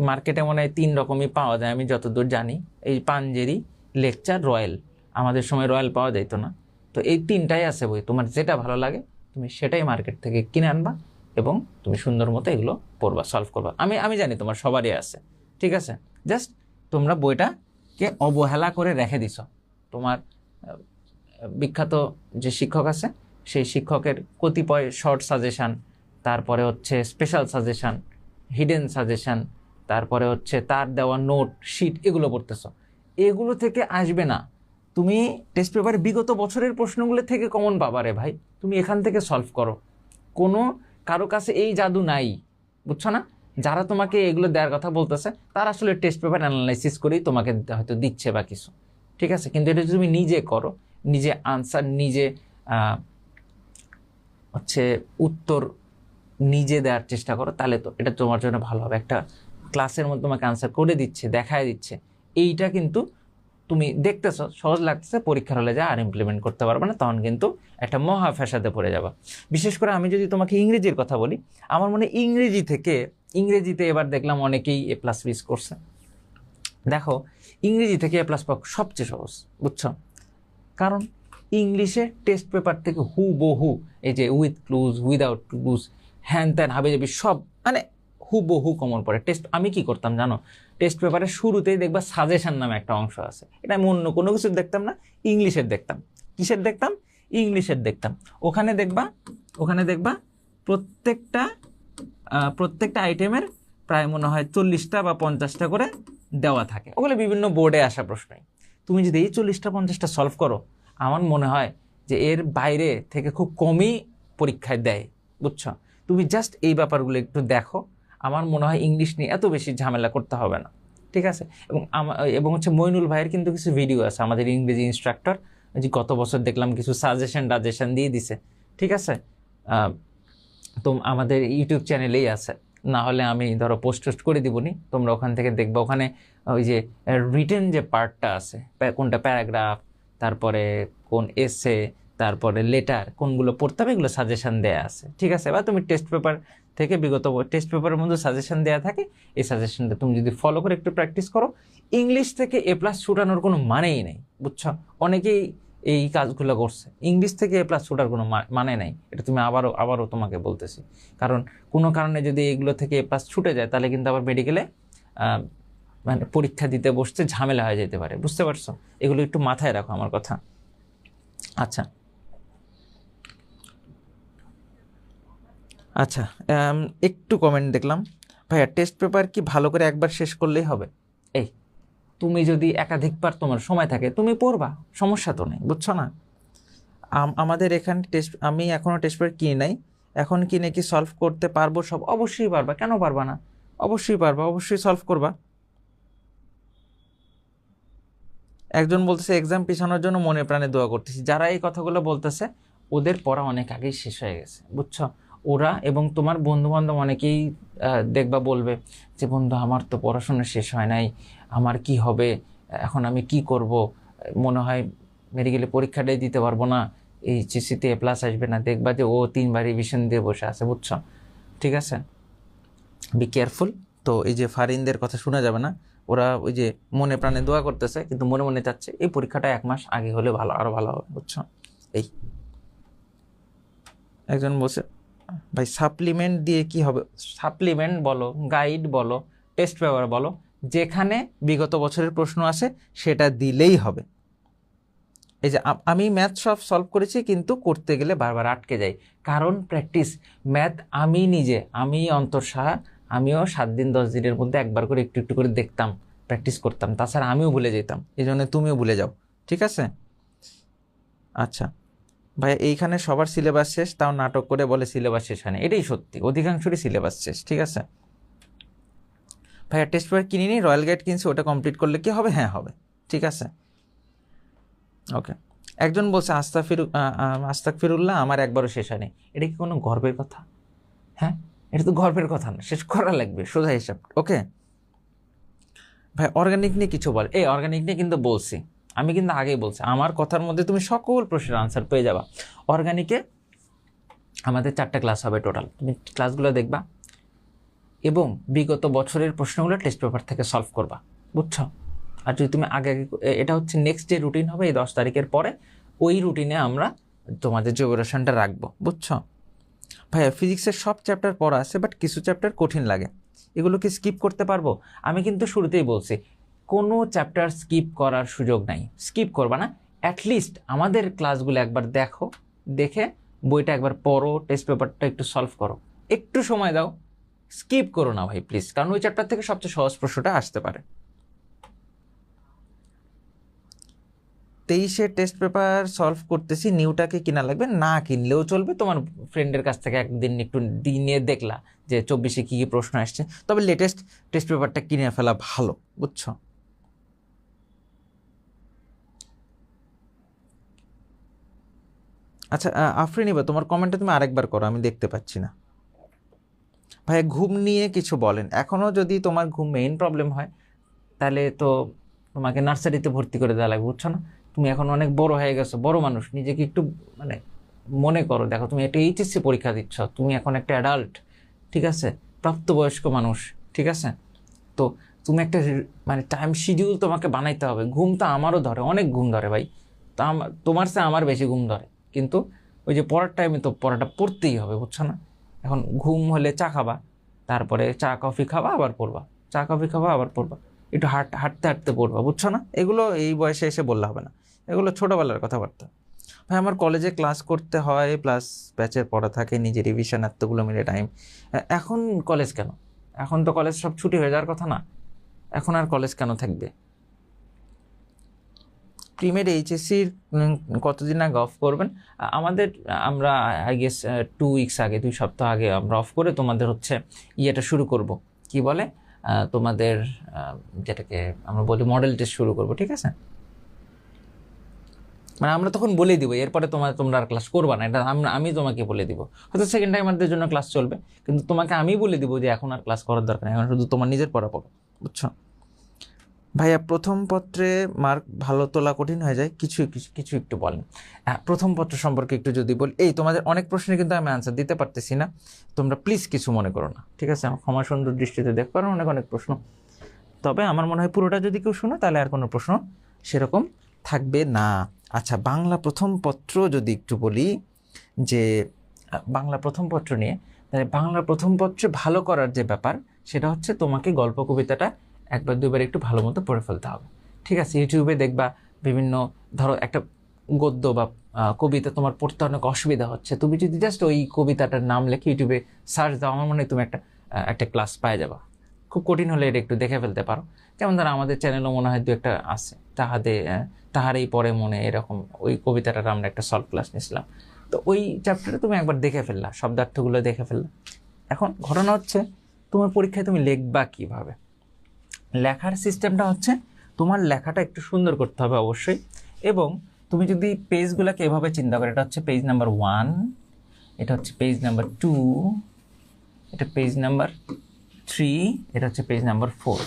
মার্কেটে মনে হয় 3 রকমই পাওয়া যায় আমি যতদূর জানি, এই পাঞ্জেরি, লেকচার, রয়্যাল। আমাদের সময় রয়্যাল পাওয়া যেত না। তো এই 3টাই আছে বই, তোমার যেটা ভালো লাগে তুমি সেটাই মার্কেট থেকে কিনে আনবা এবং তুমি সুন্দর মতো এগুলো পড়বা, সলভ করবা। আমি জানি তোমার সবারই আছে, ঠিক আছে? জাস্ট তোমরা বইটাকে অবহেলা করে রেখে দিছ। তোমার বিখ্যাত যে শিক্ষক আছে সেই শিক্ষকের কতিপয় শর্ট সাজেশান, তারপরে হচ্ছে স্পেশাল সাজেশান, হিডেন সাজেশান, তারপরে হচ্ছে তার দেওয়া নোট শিট, এগুলো পড়তেছো। এগুলো থেকে আসবে না। তুমি টেস্ট পেপারে বিগত বছরের প্রশ্নগুলো থেকে কমন পাবা রে ভাই, তুমি এখান থেকে সলভ করো। কোনো কারো কাছে এই জাদু নাই, বুঝছো না? যারা তোমাকে এগুলো দেওয়ার কথা বলতেছে তারা আসলে টেস্ট পেপার অ্যানালাইসিস করেই তোমাকে হয়তো দিচ্ছে বা কিছু, ঠিক আছে? কিন্তু এটা তুমি নিজে করো, নিজে আনসার, নিজে হচ্ছে উত্তর নিজে দেওয়ার চেষ্টা করো, তাহলে তো এটা তোমার জন্য ভালো হবে। একটা ক্লাসের মধ্যে তোমাকে আনসার করে দিচ্ছে, দেখায় দিচ্ছে, এইটা কিন্তু তুমি দেখতেছো সহজ লাগতেছে, পরীক্ষার হলে যা আর ইমপ্লিমেন্ট করতে পারবে না, তখন কিন্তু একটা মহা ফ্যাসাদে পড়ে যাবে। বিশেষ করে আমি যদি তোমাকে ইংরেজির কথা বলি, আমার মনে ইংরেজিতে এবার দেখলাম অনেকেই A+ মিস করছে। দেখো ইংরেজি থেকে A+ পাওয়া সবচেয়ে সহজ, বুঝছো? কারণ ইংলিশে টেস্ট পেপার থেকে হুবহু, এই যে উইথ ক্লুজ, উইদাউট ক্লুজ, হ্যান ত্যান হাবিজাবি সব মানে হুবহু কমন পড়ে। আমি কি করতাম জানো? টেস্ট পেপারের শুরুতেই দেখবা সাজেশন নামে একটা অংশ আছে, এটা আমি অন্য কোনো কিছু দেখতাম না, ইংলিশের দেখতাম। কিসের দেখতাম? ইংলিশের দেখতাম। ওখানে দেখবা প্রত্যেকটা আইটেমের প্রায় মনে হয় 40টা বা 50টা করে দেওয়া থাকে, ওগুলো বিভিন্ন বোর্ডে আসা প্রশ্নই। তুমি যদি এই 40টা 50টা সলভ করো, আমার মনে হয় যে এর বাইরে থেকে খুব কমই পরীক্ষায় দেয়, বুঝছো? তুমি জাস্ট এই ব্যাপারগুলো একটু দেখো, আমার মনে হয় ইংলিশ নিয়ে এত বেশি ঝামেলা করতে হবে না, ঠিক আছে? এবং হচ্ছে মইনুল ভাইয়ের কিন্তু কিছু ভিডিও আছে, আমাদের ইংরেজি ইনস্ট্রাক্টর, যে গত বছর দেখলাম কিছু সাজেশন দিয়ে দিছে, ঠিক আছে? তো আমাদের ইউটিউব চ্যানেলেই আছে, না হলে আমি ধরো পোস্ট করে দিবনি, তোমরা ওখান থেকে দেখবা। ওখানে ওই যে রিটেন যে পার্টটা আছে, কোনটা প্যারাগ্রাফ, তারপরে কোন এসে, তারপরে লেটার, কোনগুলো পড়তে হবে, এগুলো সাজেশন দেয়া আছে, ঠিক আছে? বা তুমি টেস্ট পেপার থেকে বিগত টেস্ট পেপারের মধ্যে সাজেশন দেওয়া থাকে, এই সাজেশনটা তুমি যদি ফলো করে একটু প্র্যাকটিস করো, ইংলিশ থেকে A+ ছুটানোর কোনো মানেই নেই, বুঝছো? অনেকেই এই কাজগুলো করছে, ইংলিশ থেকে A+ ছুটার কোনো মানে নাই, এটা তুমি আবারও তোমাকে বলতেছি। কারণ কোনো কারণে যদি এগুলো থেকে A+ ছুটে যায়, তাহলে কিন্তু আবার মেডিকেলে মানে পরীক্ষা দিতে বসতে ঝামেলা হয়ে যেতে পারে, বুঝতে পারছো? এগুলো একটু মাথায় রাখো আমার কথা। আচ্ছা একটু কমেন্ট দেখলাম, ভাইয়া টেস্ট পেপার কি ভালো করে একবার শেষ করলেই হবে? এই তুমি যদি একাধিকবার তোমার সময় থাকে তুমি পড়বা, সমস্যা তো নেই, বুঝছো না? আমাদের এখানে আমি এখনও টেস্ট পেপার কিনি নাই, এখন কিনে কি সলভ করতে পারবো সব? অবশ্যই পারবা, কেন পারবা না? অবশ্যই পারবা, অবশ্যই সলভ করবা। একজন বলতেছে এক্সাম পিছানোর জন্য মনে প্রাণে দোয়া করতেছি। যারা এই কথাগুলো বলতেছে ওদের পড়া অনেক আগেই শেষ হয়ে গেছে, বুঝছো? ওরা এবং তোমার বন্ধু বান্ধব অনেকেই দেখবা বলবে যে বন্ধু আমার তো পড়াশোনা শেষ হয় নাই, আমার কি হবে, এখন আমি কি করব, মনে হয় মেডিকেলে পরীক্ষাটাই দিতে পারবো না, এইচএসসিতে এ প্লাস আসবে না। দেখবা যে ও 3বার রিভিশন দিয়ে বসে আছে, বুঝছো? ঠিক আছে, বি কেয়ারফুল। তো এই যে ফারিনদের কথা শোনা যাবে না, ওরা ওই যে মনে প্রাণে দোয়া করতেছে কিন্তু মনে মনে চাচ্ছে এই পরীক্ষাটা 1 মাস আগে হলে ভালো, আরো ভালো হবে, বুঝছো? এই একজন বলছে ভাই সাপ্লিমেন্ট দিয়ে কি হবে? সাপ্লিমেন্ট বলো, গাইড বলো, টেস্ট পেপার বলো, যেখানে বিগত বছরের প্রশ্ন আসে সেটা দিলেই হবে। এই যে আমি ম্যাথ সব সলভ করেছি কিন্তু করতে গেলে বারবার আটকে যাই, কারণ প্র্যাকটিস। ম্যাথ আমি অন্তর সাহা, আমিও 7 দিন 10 দিনের মধ্যে একবার করে একটু একটু করে দেখতাম, প্র্যাকটিস করতাম, তাছাড়া আমিও ভুলে যেতাম, এই জন্য তুমিও ভুলে যাও, ঠিক আছে? আচ্ছা ভাই, এইখানে সবার সিলেবাস শেষ, তাও নাটক করে বলে সিলেবাস শেষ হয় না। এটাই সত্যি, অধিকাংশরই সিলেবাস শেষ, ঠিক আছে? ভাইয়া টেস্ট পেপার কিনিনি, রয়্যাল গাইড কিনছি, ওটা কমপ্লিট করলে কি হবে? হ্যাঁ হবে, ঠিক আছে, ওকে। একজন বলছে আস্তাগফিরুল্লাহ আমার একবারও শেষ হয়নি। এটা কি কোনো গর্বের কথা? হ্যাঁ, এটা তো গর্বের কথা না, শেষ করা লাগবে, সোজা হিসাব। ওকে ভাই, অর্গানিক নিয়ে কিছু বল। এই অর্গানিক নিয়ে কিন্তু বলছি, আমি কিন্তু আগেই বলছি, আমার কথার মধ্যে তুমি সকল প্রশ্নের আনসার পেয়ে যাবা। অর্গানিকে আমাদের 4টা ক্লাস হবে টোটাল, তুমি ক্লাসগুলো দেখবা এবং বিগত বছরের প্রশ্নগুলো টেস্ট পেপার থেকে সলভ করবা, বুঝছো? আর যদি তুমি আগে এটা হচ্ছে নেক্সট যে রুটিন হবে এই 10 তারিখের পরে, ওই রুটিনে আমরা তোমাদের জোগ্রাফিটা রাখবো, বুঝছো? ভাইয়া ফিজিক্সের সব চ্যাপ্টার পড়া আছে, বাট কিছু চ্যাপ্টার কঠিন লাগে, এগুলো কি স্কিপ করতে পারবো? আমি কিন্তু শুরুতেই বলছি কোনো চ্যাপ্টার স্কিপ করার সুযোগ নাই, স্কিপ করবা না। অ্যাটলিস্ট আমাদের ক্লাসগুলো একবার দেখো, দেখে বইটা একবার পড়ো, টেস্ট পেপারটা একটু সলভ করো, একটু সময় দাও, স্কিপ করো না ভাই প্লিজ, কারণ ওই চ্যাপ্টার থেকে সবচেয়ে সহজ প্রশ্নটা আসতে পারে। 23-এর টেস্ট পেপার সলভ করতেছি, নিউটাকে কিনা লাগবে, না কিনলেও চলবে, তোমার ফ্রেন্ডের কাছ থেকে একদিন একটু নিয়ে দেখলা যে 24-এ কী কী প্রশ্ন আসছে, তবে লেটেস্ট টেস্ট পেপারটা কিনে ফেলা ভালো, বুঝছো? আচ্ছা আফরিন, এবার তোমার কমেন্টটা তুমি আরেকবার করো, আমি দেখতে পাচ্ছি না। ভাইয়া ঘুম নিয়ে কিছু বলেন। এখনও যদি তোমার ঘুম মেইন প্রবলেম হয় তাহলে তো তোমাকে নার্সারিতে ভর্তি করে দেওয়া লাগবে, বুঝছো না? তুমি এখন অনেক বড় হয়ে গেছো, বড় মানুষ, নিজেকে একটু মানে মনে করো, দেখো তুমি একটা এইচএসসি পরীক্ষা দিচ্ছ, তুমি এখন একটা অ্যাডাল্ট, ঠিক আছে, প্রাপ্তবয়স্ক মানুষ, ঠিক আছে? তো তুমি একটা মানে টাইম শিডিউল তোমাকে বানাইতে হবে। ঘুম তো আমারও ধরে, অনেক ঘুম ধরে ভাই, তা তোমার চেয়ে আমার বেশি ঘুম ধরে, কিন্তু ওই যে পড়ার টাইমে তো পড়াটা পড়তেই হবে, বুঝছো না? এখন ঘুম হলে চা খাবা, তারপরে চা কফি খাবা, আবার পড়বা, চা কফি খাবা, আবার পড়বা, একটু হাঁটতে হাঁটতে পড়বা, বুঝছো না? এগুলো এই বয়সে এসে বললে হবে না, এগুলো ছোটোবেলার কথাবার্তা। ভাই আমার কলেজে ক্লাস করতে হয়, প্লাস ব্যাচের পড়া থাকে, নিজে রিভিশন, এতগুলো মিলে টাইম। এখন কলেজ কেন? এখন তো কলেজ সব ছুটি হয়ে যাওয়ার কথা না, এখন আর কলেজ কেন থাকবে? প্রিমেড এইচএসসির কতদিন আগে অফ করবেন? আমরা আই গেস 2 উইকস আগে, 2 সপ্তাহ আগে আমরা অফ করে তোমাদের হচ্ছে ইয়েটা শুরু করব, কি বলে তোমাদের যেটাকে আমরা বলি মডেল টেস্ট শুরু করব, ঠিক আছে? মানে আমরা তখন বলে দিব এরপরে তোমরা আর ক্লাস করবা না, এটা আমি তোমাকে বলে দিব। হয়তো সেকেন্ড টাইমারদের জন্য ক্লাস চলবে, কিন্তু তোমাকে আমি বলে দিব যে এখন আর ক্লাস করার দরকার নেই, এখন শুধু তোমার নিজের পড়া পড়ো, বুঝছো? ভাইয়া প্রথম পত্রে মার্ক ভালো তোলা কঠিন হয়ে যায়, কিছু কিছু একটু বলেন। প্রথম পত্র সম্পর্কে একটু যদি বলি, এই তোমাদের অনেক প্রশ্নে কিন্তু আমি আনসার দিতে পারতেছি না, তোমরা প্লিজ কিছু মনে করো না, ঠিক আছে? আমার ক্ষমা সুন্দর দৃষ্টিতে দেখো, কারণ অনেক প্রশ্ন। তবে আমার মনে হয় পুরোটা যদি কেউ শুনে তাহলে আর কোনো প্রশ্ন সেরকম থাকবে না। আচ্ছা, বাংলা প্রথম পত্র যদি একটু বলি, যে বাংলা প্রথম পত্র নিয়ে, তাহলে বাংলা প্রথম পত্রে ভালো করার যে ব্যাপার, সেটা হচ্ছে তোমাকে গল্প কবিতাটা 1-2বার একটু ভালো মতো পড়ে ফেলতে হবে, ঠিক আছে? ইউটিউবে দেখবা বিভিন্ন, ধরো একটা গদ্য বা কবিতা তোমার পড়তে অনেক অসুবিধা হচ্ছে, তুমি যদি জাস্ট ওই কবিতাটার নাম লিখে ইউটিউবে সার্চ দাও, আমার মনে হয় তুমি একটা ক্লাস পাই যাবা। খুব কঠিন হলে এটা একটু দেখে ফেলতে পারো, যেমন ধরো আমাদের চ্যানেলও মনে হয় 2-একটা আছে, তাহারেই পরে মনে, এরকম ওই কবিতাটার আমরা একটা সলভ ক্লাস নিয়েছিলাম। তো ওই চ্যাপ্টারে তুমি একবার দেখে ফেললা, শব্দার্থগুলো দেখে ফেললা। এখন ঘটনা হচ্ছে তোমার পরীক্ষায় তুমি লিখবা কিভাবে? লেখার সিস্টেমটা হচ্ছে তোমার লেখাটা একটু সুন্দর করতে হবে অবশ্যই। এবং তুমি যদি পেজগুলোকে এভাবে চিন্তা করো, এটা হচ্ছে পেজ নাম্বার 1, এটা হচ্ছে পেজ নাম্বার 2, এটা পেজ নাম্বার 3, এটা হচ্ছে পেজ নাম্বার 4।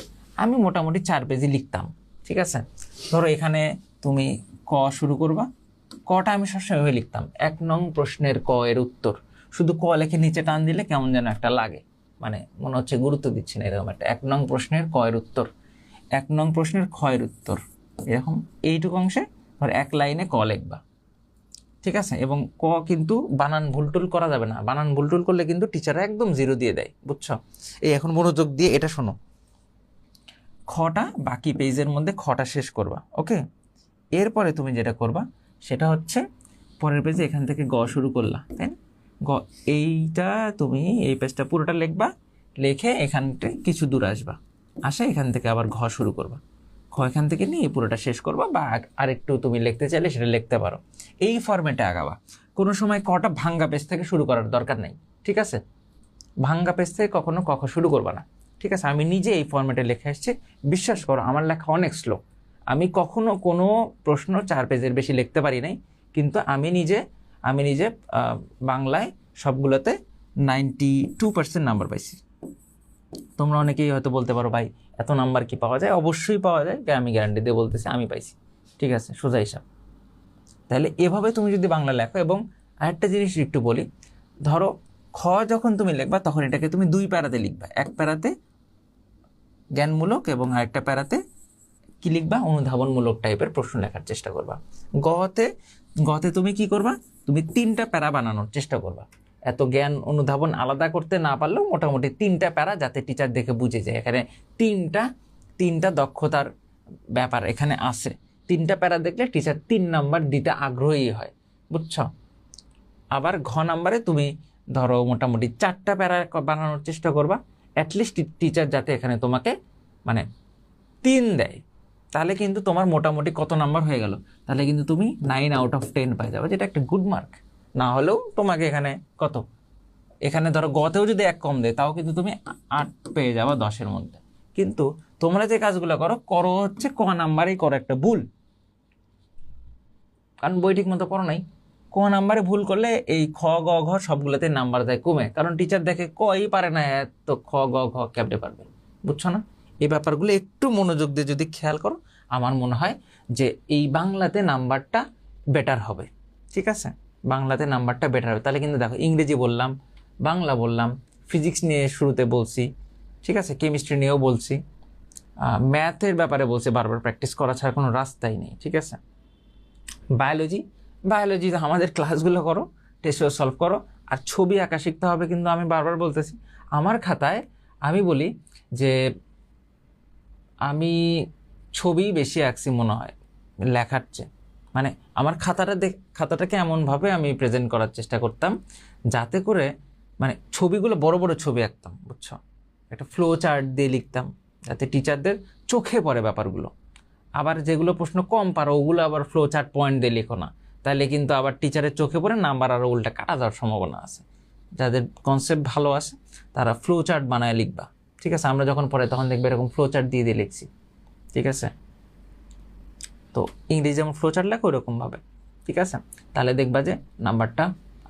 আমি মোটামুটি 4 পেজই লিখতাম, ঠিক আছে। ধরো এখানে তুমি ক শুরু করবা, কটা আমি সবসময় লিখতাম 1 নং প্রশ্নের ক এর উত্তর। শুধু ক লেখে নিচে টান দিলে কেমন যেন একটা লাগে, মানে মনে হচ্ছে গুরুত্ব দিচ্ছি না, এরকম একটা 1 নং প্রশ্নের ক এর উত্তর, 1 নং প্রশ্নের খ এর উত্তর, এরকম এইটুকু অংশে ধর 1 লাইনে ক লিখবা, ঠিক আছে। এবং ক কিন্তু বানান ভুলটুল করা যাবে না, বানান ভুলটুল করলে কিন্তু টিচাররা একদম 0 দিয়ে দেয়, বুঝছো। এই এখন মনোযোগ দিয়ে এটা শোনো, খটা বাকি পেজের মধ্যে খটা শেষ করবা, ওকে। এরপরে তুমি যেটা করবা সেটা হচ্ছে পরের পেজে এখান থেকে গ শুরু করলা, তাই না। গ এইটা তুমি এই পেজটা পুরোটা লিখবা, লিখে এখানটা কিছু দূর আসবা, আসে এখান থেকে আবার ঘ শুরু করবা, খ এখান থেকে নিয়ে পুরোটা শেষ করবা, বা আরেকটু তুমি লিখতে চাইলে সেটা লিখতে পারো। এই ফরম্যাটে আগাবা, কোনো সময় কটা ভাঙ্গা পেজ থেকে শুরু করার দরকার নেই, ঠিক আছে। ভাঙ্গা পেজ থেকে কখনো ক শুরু করবা না, ঠিক আছে। আমি নিজে এই ফরম্যাটে লেখা এসেছি, বিশ্বাস করো আমার লেখা অনেক স্লো। আমি কখনো কোনো প্রশ্ন 4 পেজের বেশি লিখতে পারি নাই, কিন্তু আমি নিজে বাংলায় সবগুলোতে 92% নাম্বার পাইছি। তোমরা অনেকেই হয়তো বলতে পারো ভাই এত নাম্বার কি পাওয়া যায়? অবশ্যই পাওয়া যায়, আমি গ্যারান্টি দিয়ে বলতেছি আমি পাইছি, ঠিক আছে, সোজা হিসাব। তাহলে এভাবে তুমি যদি বাংলা লেখো, এবং আরেকটা জিনিস একটু বলি, ধরো খ যখন তুমি লিখবা তখন এটাকে তুমি 2 প্যারাতে লিখবা, 1 প্যারাতে জ্ঞানমূলক এবং আরেকটা প্যারাতে কি লিখবা, অনুধাবনমূলক টাইপের প্রশ্ন লেখার চেষ্টা করবা। গতে তুমি কি করবা, তুমি 3টা প্যারা বানানোর চেষ্টা করবা। এত জ্ঞান অনুধাবন আলাদা করতে না পারলেও মোটামুটি 3টা প্যারা, যাতে টিচার দেখে বুঝে যায় এখানে তিনটা দক্ষতার ব্যাপার এখানে আছে। 3টা প্যারা দেখলে টিচার 3 নাম্বার দিতে আগ্রহী হয়, বুঝছো। আবার ঘ নাম্বারে তুমি ধরো মোটামুটি 4টা প্যারা বানানোর চেষ্টা করবা, অ্যাটলিস্ট টিচার যাতে এখানে তোমাকে মানে 3 দেয়। তাহলে কিন্তু তোমার মোটামুটি কত নাম্বার হয়ে গেল, তাহলে কিন্তু তুমি 9/10 পাই যাবে, যেটা একটা গুড মার্ক। না হলেও তোমাকে এখানে কত, এখানে ধরো গতেও যদি 1 কম দেয় তাও কিন্তু তুমি 8 পেয়ে যাবা 10-এর মধ্যে। কিন্তু তোমরা যে কাজগুলো করো হচ্ছে ক নাম্বারেই করো একটা ভুল, কারণ বই ঠিক মতো পড়ো নাই। ক নাম্বারে ভুল করলে এই খ গ ঘ সবগুলোতে নাম্বার দেয় কমে, কারণ টিচার দেখে কই পারে না, এত খ গ ঘ কেমনে পারবে, বুঝছো না। এই ব্যাপারগুলো একটু মনোযোগ দিয়ে যদি খেয়াল করো, আমার মনে হয় যে এই বাংলাতে নাম্বারটা বেটার হবে, ঠিক আছে। বাংলাতে নাম্বারটা বেটার হবে। তাহলে কিন্তু দেখো ইংরেজি বললাম, বাংলা বললাম, ফিজিক্স নিয়ে শুরুতে বলছি, ঠিক আছে, কেমিস্ট্রি নিয়েও বলছি, ম্যাথের ব্যাপারে বলছি, বারবার প্র্যাকটিস করা ছাড়া কোনো রাস্তাই নেই, ঠিক আছে। বায়োলজি আমাদের ক্লাসগুলো করো, টেস্ট সলভ করো, আর ছবি আঁকা শিখতে হবে। কিন্তু আমি বারবার বলতেছি, আমার খাতায় আমি বলি যে আমি ছবি বেশি আঁকছি মনে হয় লেখার চেয়ে। মানে আমার খাতাটাকে এমনভাবে আমি প্রেজেন্ট করার চেষ্টা করতাম যাতে করে মানে ছবিগুলো বড় বড় ছবি আঁকতাম, বুঝছো। একটা ফ্লো চার্ট দিয়ে লিখতাম যাতে টিচারদের চোখে পড়ে ব্যাপারগুলো। আবার যেগুলো প্রশ্ন কম পারো ওগুলো আবার ফ্লো চার্ট পয়েন্ট দিয়ে লিখো না, তাহলে কিন্তু আবার টিচারের চোখে পড়ে নাম্বার আরও উল্টা কাটা যাওয়ার সম্ভাবনা আছে। যাদের কনসেপ্ট ভালো আছে তারা ফ্লো চার্ট বানায় লিখবা, ঠিক আছে। আমরা যখন পড়ে তখন দেখবে এরকম ফ্লো চার্ট দিয়ে লিখছি, ঠিক আছে। তো ইংরেজি যেমন ফ্লো চার্ট লেখো ওরকমভাবে, ঠিক আছে। তাহলে দেখবা যে নাম্বারটা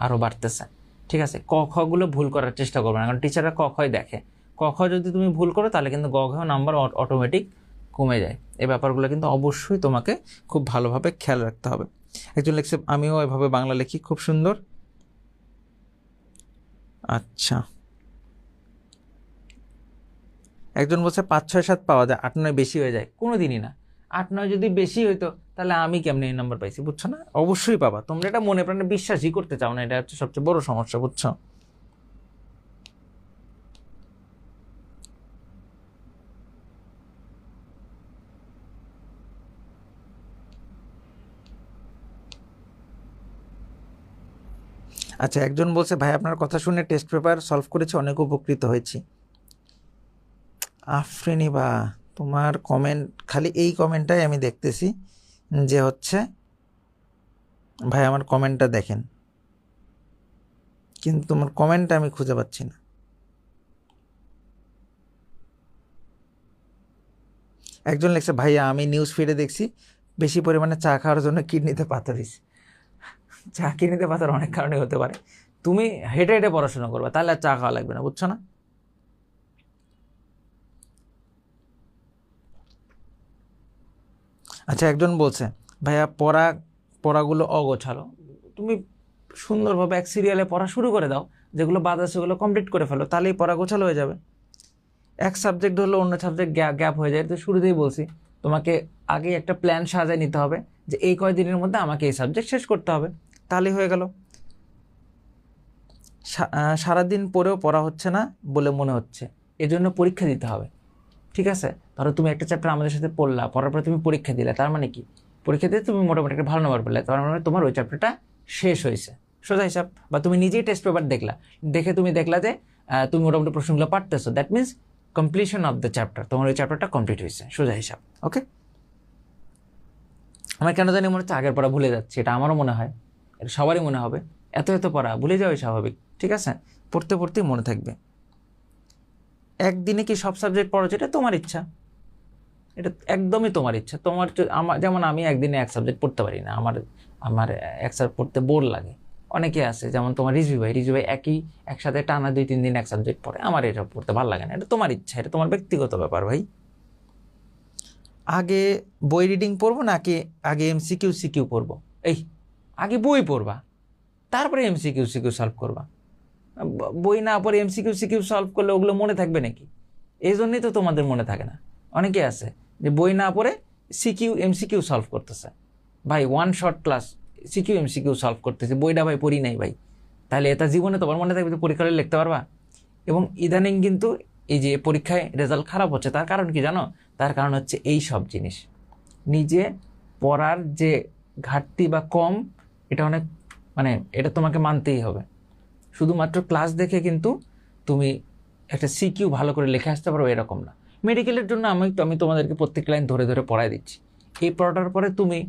আরও বাড়তেছে, ঠিক আছে। ক খগুলো ভুল করার চেষ্টা করবে না, কারণ টিচাররা ক খই দেখে। ক খ যদি তুমি ভুল করো তাহলে কিন্তু গ ঘ নাম্বার অটোমেটিক কমে যায়। এই ব্যাপারগুলো কিন্তু অবশ্যই তোমাকে খুব ভালোভাবে খেয়াল রাখতে হবে। একজন লিখছে আমিও এভাবে বাংলা লিখি, খুব সুন্দর। আচ্ছা, একজন বলছে 5, 6, 7 পাওয়া যায়, 8, 9 বেশি হয়ে যায়। কোনো দিনই না। 8, 9 যদি বেশি হইতো তাহলে আমি কেমনে এই নাম্বার পাইছি, বুঝছো না। অবশ্যই পাবা, তোমরা এটা মনে প্রাণে বিশ্বাসই করতে চাও না, এটা হচ্ছে সবচেয়ে বড় সমস্যা, বুঝছো। আচ্ছা, একজন বলছে ভাই আপনার কথা শুনে টেস্ট পেপার সলভ করেছি, অনেক উপকৃত হয়েছি। আফরিনি বা, তোমার কমেন্ট খালি এই কমেন্টটাই আমি দেখতেছি যে হচ্ছে ভাই আমার কমেন্টটা দেখেন, কিন্তু তোমার কমেন্টটা আমি খুঁজে পাচ্ছি না। একজন লিখছে, ভাইয়া আমি নিউজ ফিডে দেখছি বেশি পরিমাণে চা খাওয়ার জন্য কিডনিতে পাথর হয়েছে। চা কিডনিতে পাথর অনেক কারণে হতে পারে। তুমি হেঁটে হেঁটে পড়াশোনা করবে, তাহলে আর চা খাওয়া লাগবে না, বুঝছো না? আচ্ছা, একজন বলছে, ভাইয়া পড়াগুলো অগোছালো। তুমি সুন্দরভাবে এক সিরিয়ালে পড়া শুরু করে দাও, যেগুলো বাদ আছে সেগুলো কমপ্লিট করে ফেলো, তাহলেই পড়া গোছালো হয়ে যাবে। এক সাবজেক্ট হলো অন্য সাবজেক্ট গ্যাপ হয়ে যায়। তো শুরুতেই বলছি তোমাকে আগে একটা প্ল্যান সাজায় নিতে হবে যে এই কয়দিনের মধ্যে আমাকে এই সাবজেক্ট শেষ করতে হবে, তাহলেই হয়ে গেল। সারাদিন পড়েও পড়া হচ্ছে না বলে মনে হচ্ছে, এজন্য পরীক্ষা দিতে হবে। ঠিক আছে, ধরো তুমি একটা চ্যাপ্টার আমাদের সাথে পড়ার পরে তুমি পরীক্ষা দিলে, তার মানে কি? পরীক্ষা দিয়ে তুমি মোটামুটি একটা ভালো নাম্বার পেলে, তার মানে তোমার ওই চ্যাপ্টারটা শেষ হয়েছে, সোজা হিসাব। বা তুমি নিজেই টেস্ট পেপার দেখে তুমি দেখলা যে তুমি মোটামুটি প্রশ্নগুলো পারতেছো, that means completion of the chapter, তোমার ওই চ্যাপ্টারটা কমপ্লিট হয়েছে, সোজা হিসাব। ওকে, আমার কেন জানি মনে হচ্ছে আগের পড়া ভুলে যাচ্ছে, এটা আমারও মনে হয়, এটা সবারই মনে হবে। এত পড়া ভুলে যাওয়াই স্বাভাবিক, ঠিক আছে? পড়তে পড়তেই মনে থাকবে। একদিনে কি সব সাবজেক্ট পড়ো, এটা তোমার ইচ্ছা, এটা একদমই তোমার ইচ্ছা। তোমার যেমন আমি একদিনে এক সাবজেক্ট পড়তে পারি না, আমার এক সাবজেক্ট পড়তে বোর লাগে। অনেকে আছে, যেমন তোমার রিজভি ভাই একসাথে টানা 2-3 দিন এক সাবজেক্ট পড়ে, আমার এটা পড়তে ভালো লাগে না। এটা তোমার ইচ্ছা, এটা তোমার ব্যক্তিগত ব্যাপার ভাই। আগে বই রিডিং পড়বো নাকি আগে এমসিকিউ পড়বো? আগে বই পড়বা, তারপরে এমসিকিউ সলভ করবা। বই না পড়ে এমসিকিউ সলভ করলে ওগুলো মনে থাকবে নাকি? এই জন্যই তো তোমাদের মনে থাকে না। অনেকে আছে যে বই না পড়ে এমসিকিউ সলভ করতেছে। ভাই, one short class MCQ solve করতেছে, বইটা ভাই পড়ি নাই ভাই। তাহলে এটা জীবনে তোমার মনে থাকবে, পরীক্ষা হলে লিখতে পারবা? এবং ইদানিং কিন্তু এই যে পরীক্ষায় রেজাল্ট খারাপ হচ্ছে, তার কারণ কি জানো? তার কারণ হচ্ছে এই সব জিনিস। নিজে পড়ার যে ঘাটতি বা কম, এটা অনেক এটা তোমাকে মানতেই হবে। শুধুমাত্র ক্লাস দেখে কিন্তু তুমি একটা সিকিউ ভালো করে লিখে আসতে পারো এরকম না। মেডিকেলের জন্য আমি তোমাদেরকে প্রত্যেক লাইন ধরে ধরে পড়াই দিচ্ছি। এই পড়াটার পরে তুমি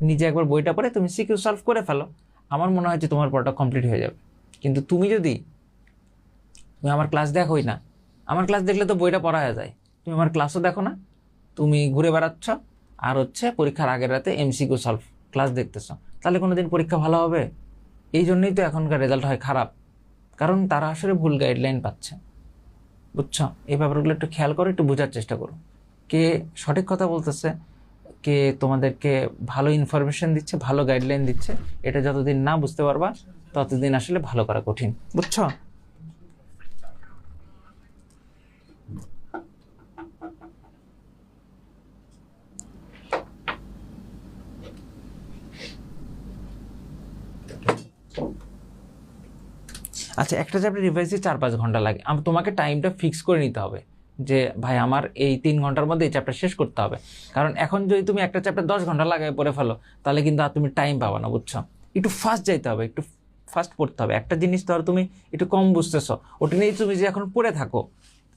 নিজে একবার বইটা পড়ে তুমি সিকিউ সলভ করে ফেলো, আমার মনে হয় যে তোমার পড়াটা কমপ্লিট হয়ে যাবে। কিন্তু তুমি আমার ক্লাস দেখোই না, আমার ক্লাস দেখলে তো বইটা পড়া হয়ে যায়, তুমি আমার ক্লাসও দেখো না, তুমি ঘুরে বেড়াচ্ছ আর পরীক্ষার আগের রাতে এমসিকিউ সলভ ক্লাস দেখতেছো, তাহলে কোনোদিন পরীক্ষা ভালো হবে? এই জন্যই তো এখনকার রেজাল্ট হয় খারাপ, কারণ তারা আসলে ভুল গাইডলাইন পাচ্ছে, বুঝছো? এই ব্যাপারগুলো একটু খেয়াল করো, একটু বোঝার চেষ্টা করো, কে সঠিক কথা বলতেছে, কে তোমাদেরকে ভালো ইনফরমেশন দিচ্ছে, ভালো গাইডলাইন দিচ্ছে। এটা যতদিন না বুঝতে পারবা ততদিন আসলে ভালো করা কঠিন, বুঝছো? আচ্ছা, একটা চ্যাপ্টার রিভাইজে 4-5 ঘন্টা লাগে, তোমাকে টাইমটা ফিক্স করে নিতে হবে যে ভাই আমার এই 3 ঘন্টার মধ্যে এই চ্যাপ্টার শেষ করতে হবে। কারণ এখন যদি তুমি একটা চ্যাপ্টার 10 ঘন্টা লাগায় পড়ে ফেলো, তাহলে কিন্তু আর তুমি টাইম পাবা না, বুঝছো? একটু ফাস্ট যাইতে হবে, একটু ফাস্ট পড়তে হবে। একটা জিনিস ধরো তুমি একটু কম বুঝতেছো, ওটা নিয়ে তুমি যে এখন পড়ে থাকো,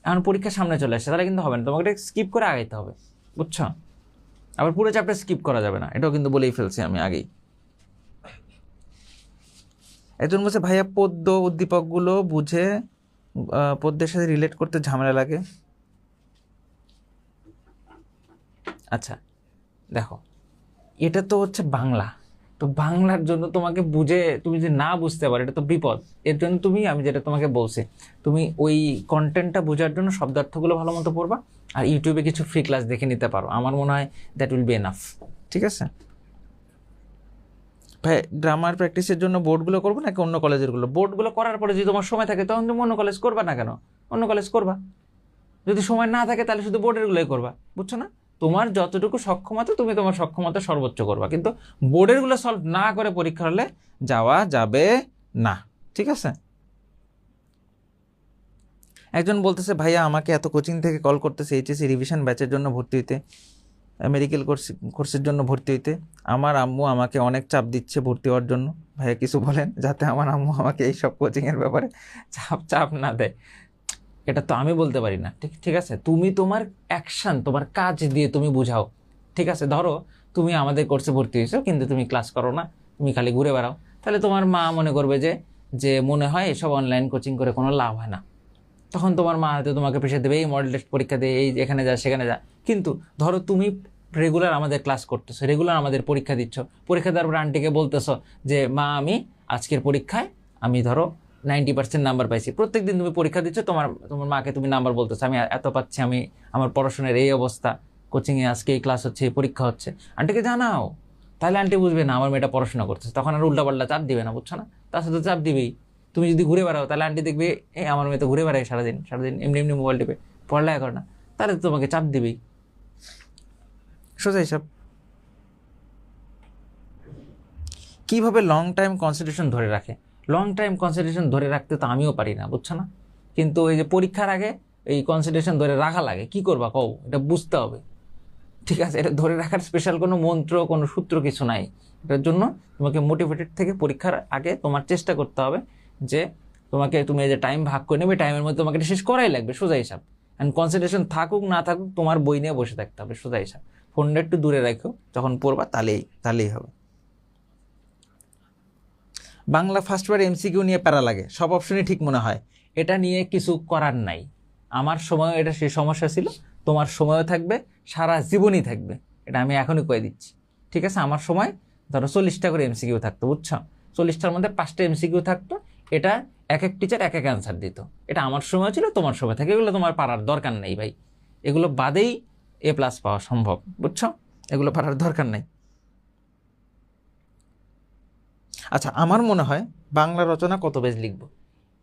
এখন পরীক্ষার সামনে চলে আসছে, তাহলে কিন্তু হবে না, তোমাকে স্কিপ করে আগাইতে হবে, বুঝছো? আবার পুরো চ্যাপ্টার স্কিপ করা যাবে না, এটাও কিন্তু বলেই ফেলছি আমি আগেই। একজন বলছে, ভাইয়া পদ্য উদ্দীপকগুলো বুঝে পদ্যের সাথে রিলেট করতে ঝামেলা লাগে। আচ্ছা দেখো, এটা তো হচ্ছে বাংলা, তো বাংলার জন্য তোমাকে বুঝে তুমি যে না বুঝতে পারো, এটা তো বিপদ। এর জন্য আমি যেটা তোমাকে বলছি, তুমি ওই কন্টেন্টটা বোঝার জন্য শব্দার্থগুলো ভালো মতো পড়বা, আর ইউটিউবে কিছু ফ্রি ক্লাস দেখে নিতে পারো, আমার মনে হয় দ্যাট উইল বি এনাফ। ঠিক আছে ভাই, গ্রামার প্র্যাকটিসের জন্য বোর্ডগুলো করবো নাকি অন্য কলেজেরগুলো? বোর্ডগুলো করার পরে যদি তোমার সময় থাকে তখন তুমি অন্য কলেজ করবা না কেন? অন্য কলেজ করবা। যদি সময় না থাকে তাহলে শুধু বোর্ডেরগুলোই করবা, বুঝছো না? তোমার যতটুকু সক্ষমতা তুমি তোমার সক্ষমতা সর্বোচ্চ করবা, কিন্তু বোর্ডেরগুলো সলভ না করে পরীক্ষা হলে যাওয়া যাবে না, ঠিক আছে? একজন বলতেছে, ভাইয়া আমাকে এত কোচিং থেকে কল করতেছে এইচএসসি রিভিশন ব্যাচের জন্য ভর্তি হইতে, মেডিকেল কোর্সের জন্য ভর্তি হইতে। আমার আম্মু আমাকে অনেক চাপ দিচ্ছে ভর্তি হওয়ার জন্য। ভাইয়া কিছু বলেন যাতে আমার আম্মু আমাকে এইসব কোচিংয়ের ব্যাপারে চাপ না দেয়। এটা তো আমি বলতে পারি না, ঠিক আছে? তুমি তোমার অ্যাকশন, তোমার কাজ দিয়ে তুমি বুঝাও, ঠিক আছে? ধরো তুমি আমাদের কোর্সে ভর্তি হয়েছো কিন্তু তুমি ক্লাস করো না, তুমি খালি ঘুরে বেড়াও, তাহলে তোমার মা মনে করবে যে মনে হয় এসব অনলাইন কোচিং করে কোনো লাভ হয় না। তখন তোমার মা হয়তো তোমাকে প্রেশার দেবে, এই মডেল টেস্ট পরীক্ষা দিয়ে এই এখানে যা সেখানে যা। কিন্তু ধরো তুমি রেগুলার আমাদের ক্লাস করতেছো, রেগুলার আমাদের পরীক্ষা দিচ্ছ, পরীক্ষা দেওয়ার পর আন্টিকে বলতেছো যে মা আমি আজকের পরীক্ষায় আমি ধরো 90% নাম্বার পাইছি। প্রত্যেকদিন তুমি পরীক্ষা দিচ্ছ, তোমার মাকে তুমি নাম্বার বলতেছো আমি এত পাচ্ছি, আমি আমার পড়াশোনার এই অবস্থা, কোচিংয়ে আজকে এই ক্লাস হচ্ছে, এই পরীক্ষা হচ্ছে, আন্টিকে জানাও। তাহলে আন্টি বুঝবে না আমার মেয়েটা পড়াশোনা করতেছে, তখন আর উল্টাপাল্টা চাপ দিবে না, বুঝছো না? তার সাথে চাপ দিবেই। তুমি যদি ঘুরে বেড়াও তাহলে আন্টি দেখবে এই আমার মেয়ে তো ঘুরে বেড়ায় সারাদিন সারাদিন, এমনি এমনি মোবাইল টিপে, পড়ালেখা করে না, তাহলে তো তোমাকে চাপ দিবেই। সোজা হিসাব। কীভাবে লং টাইম কনসেন্ট্রেশন ধরে রাখে? লং টাইম কনসেন্ট্রেশন ধরে রাখতে তো আমিও পারি না, বুঝছো না? কিন্তু এই যে পরীক্ষার আগে এই কনসেন্ট্রেশন ধরে রাখা লাগে, কি করবা কও, এটা বুঝতে হবে, ঠিক আছে? এটা ধরে রাখার স্পেশাল কোনো মন্ত্র, কোনো সূত্র কিছু নাই। এটার জন্য তোমাকে মোটিভেটেড থেকে পরীক্ষার আগে তোমার চেষ্টা করতে হবে যে তুমি এই যে টাইম ভাগ করে নেবে, টাইমের মধ্যে তোমাকে এটা শেষ করাই লাগবে, সোজা হিসাব। অ্যান্ড কনসেন্ট্রেশন থাকুক না থাকুক তোমার বই নিয়ে বসে থাকতে হবে, সোজা হিসাব। ফোনটা একটু দূরে রাখো, যখন পড়বা তাহলেই হবে। বাংলা ফার্স্টবার এমসিকিউ নিয়ে প্যারা লাগে, সব অপশনই ঠিক মনে হয়, এটা নিয়ে কিছু করার নাই। আমার সময় এটা সেই সমস্যা ছিল, তোমার সময়ও থাকবে, সারা জীবনই থাকবে, এটা আমি এখনই কয়ে দিচ্ছি, ঠিক আছে? আমার সময় ধরো 40টা করে এমসিকিউ থাকতো, বুঝছো? 40টার মধ্যে 5টা এমসিকিউ থাকতো, এটা এক এক টিচার এক এক অ্যান্সার দিত। এটা আমার সময় ছিল, তোমার সময় থাকে, এগুলো তোমার পারার দরকার নেই ভাই, এগুলো বাদেই A+ পাওয়া সম্ভব, বুঝছো? এগুলো পারার দরকার নেই। আচ্ছা, আমার মনে হয় বাংলা রচনা কত পেজ লিখবো,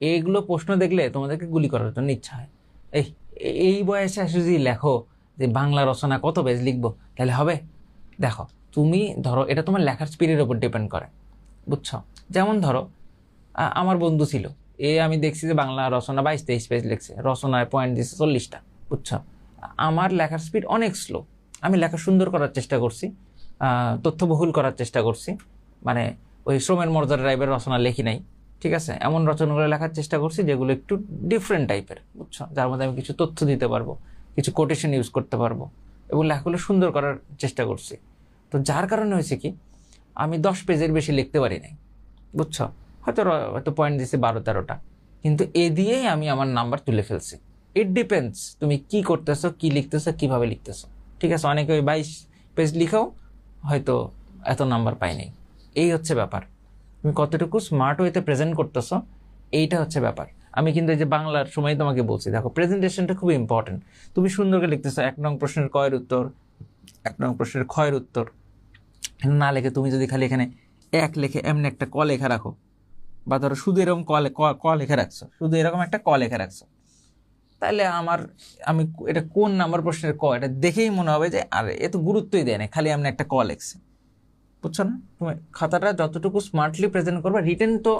এইগুলো প্রশ্ন দেখলে তোমাদেরকে গুলি করার জন্য ইচ্ছা হয়। এই বয়সে এসে যদি লেখো যে বাংলা রচনা কত পেজ লিখবো, তাহলে হবে? দেখো, তুমি ধরো এটা তোমার লেখার স্পিডের উপর ডিপেন্ড করে, বুঝছো? যেমন ধরো আমার বন্ধু ছিল, আমি দেখছি যে বাংলা রচনা 22-23 পেজ লিখছে, রচনায় পয়েন্ট দিচ্ছে 40টা, বুঝছো? আমার লেখার স্পিড অনেক স্লো। আমি লেখা সুন্দর করার চেষ্টা করছি, তথ্যবহুল করার চেষ্টা করছি, মানে ওই শ্রমের মর্যাদা টাইপের রচনা লেখি নাই, ঠিক আছে? এমন রচনাগুলো লেখার চেষ্টা করছি যেগুলো একটু ডিফারেন্ট টাইপের, বুঝছো? যার মধ্যে আমি কিছু তথ্য দিতে পারবো, কিছু কোটেশন ইউজ করতে পারবো, এবং লেখাগুলো সুন্দর করার চেষ্টা করছি। তো যার কারণে হয়েছে কি, আমি 10 পেজের বেশি লিখতে পারি নাই, বুঝছো? হয়তো পয়েন্ট দিছি 12-13টা, কিন্তু এ দিয়েই আমি আমার নাম্বার তুলে ফেলছি। ইট ডিপেন্ডস তুমি কি করতেছো, কি লিখতেছো, কিভাবে লিখতেছো, ঠিক আছে? অনেকে ওই 22 পেজ লিখাও হয়তো এত নাম্বার পাই নাই। এই হচ্ছে ব্যাপার, তুমি কতটুকু স্মার্ট ওয়েতে প্রেজেন্ট করতেছো, এইটা হচ্ছে ব্যাপার। আমি কিন্তু এই যে বাংলার সময় তোমাকে বলছি, দেখো প্রেজেন্টেশনটা খুব ইম্পর্টেন্ট। তুমি সুন্দর করে লিখতেছো 1 নং প্রশ্নের কয়ের উত্তর, 1 নং প্রশ্নের ক্ষয়ের উত্তর না লিখে তুমি যদি খালি এখানে 1 লিখে এমনি একটা ক লেখা রাখো, বা ধরো শুধু এরকম ক লেখা রাখছো, শুধু এরকম একটা ক লেখা রাখছো, তাহলে আমি এটা কোন নাম্বার প্রশ্নের ক, এটা দেখেই মনে হবে যে আরে এ তো গুরুত্বই দেয় না, খালি এমনি একটা ক লেখছে, বুঝছো না? তুমি খাতাটা যতটুকু স্মার্টলি প্রেজেন্ট করবে, রিটেন তো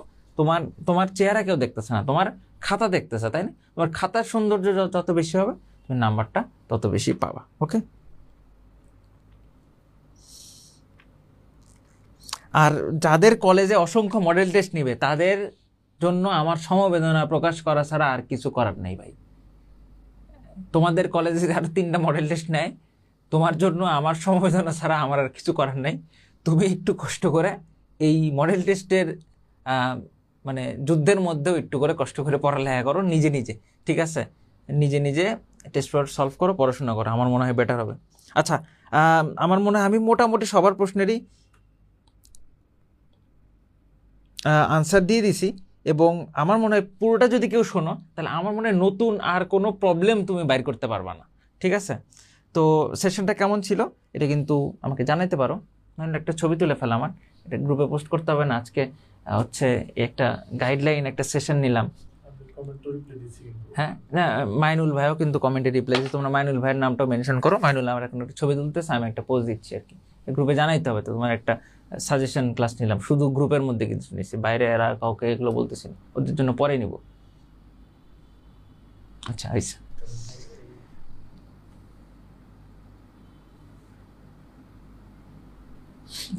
তোমার চেহারা কেউ দেখতেছে না, তোমার খাতা দেখতেছে, তাই না? তোমার খাতার সৌন্দর্য যত বেশি হবে, তুমি নাম্বারটা তত বেশি পাবা। ওকে? আর যাদের কলেজে অসংখ্য মডেল টেস্ট নিবে, তাদের জন্য আমার সমবেদনা প্রকাশ করা ছাড়া আর কিছু করার নেই ভাই। তোমাদের কলেজে আরো 3টা মডেল টেস্ট নেয়, তোমার জন্য আমার সমবেদনা ছাড়া আমার আর কিছু করার নেই। তুমি একটু কষ্ট করে এই মডেল টেস্টের মানে যুদ্ধের মধ্যেও একটু করে কষ্ট করে পড়ালেখা করো নিজে নিজে, ঠিক আছে? নিজে নিজে টেস্ট পেপার সলভ করো, পড়াশোনা করো, আমার মনে হয় বেটার হবে। আচ্ছা, আমার মনে হয় আমি মোটামুটি সবার প্রশ্নেরই আনসার দিয়ে দিছি, এবং আমার মনে হয় পুরোটা যদি কেউ শোনো, তাহলে আমার মনে হয় নতুন আর কোনো প্রবলেম তুমি বাইর করতে পারবা না, ঠিক আছে? তো সেশনটা কেমন ছিল এটা কিন্তু আমাকে জানাইতে পারো, নাহলে একটা ছবি তুলে ফেলা, আমার এটা গ্রুপে পোস্ট করতে হবে না। আজকে হচ্ছে একটা গাইডলাইন, একটা সেশন নিলাম। হ্যাঁ, না মাইনুল ভাইও কিন্তু কমেন্টে রিপ্লাই দিচ্ছে, তোমরা মাইনুল ভাইয়ের নামটাও মেনশন করো। মাইনুল আমার এখন একটা ছবি তুলতেছে, আমি একটা পোস্ট দিচ্ছি আর কি, গ্রুপে জানাইতে হবে। তো তোমার একটা সাজেশন ক্লাস নিলাম, শুধু গ্রুপের মধ্যে কিছু নিচ্ছি, বাইরে এরা কাউকে এগুলো বলতেছি না, ওদের জন্য পরে নিব। আচ্ছা, আচ্ছা।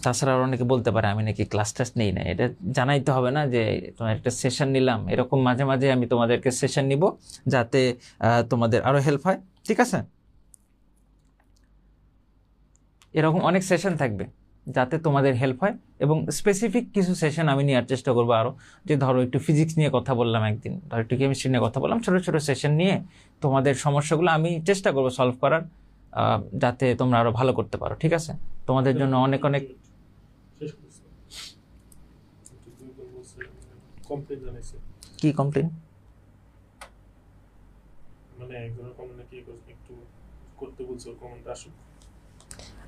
তাছাড়া অনেকে বলতে পারে আমি নাকি ক্লাস টেস্ট নেই না, এটা জানাইতে হবে না যে তোমার একটা সেশন নিলাম। এরকম মাঝে মাঝে আমি তোমাদেরকে সেশন নিব, যাতে তোমাদের আরো হেল্প হয়, ঠিক আছে? এরকম অনেক সেশন থাকবে, যাতে তোমাদের হেল্প হয়। এবং স্পেসিফিক কিছু সেশন আমি নেওয়ার চেষ্টা করবো আরও, যে ধরো একটু ফিজিক্স নিয়ে কথা বললাম একদিন, ধরো একটু কেমিস্ট্রি নিয়ে কথা বললাম, ছোটো ছোটো সেশন নিয়ে তোমাদের সমস্যাগুলো আমি চেষ্টা করবো সলভ করার, যাতে তোমরা আরও ভালো করতে পারো। ঠিক আছে, তোমাদের জন্য অনেক অনেক। কি কমপ্লেন?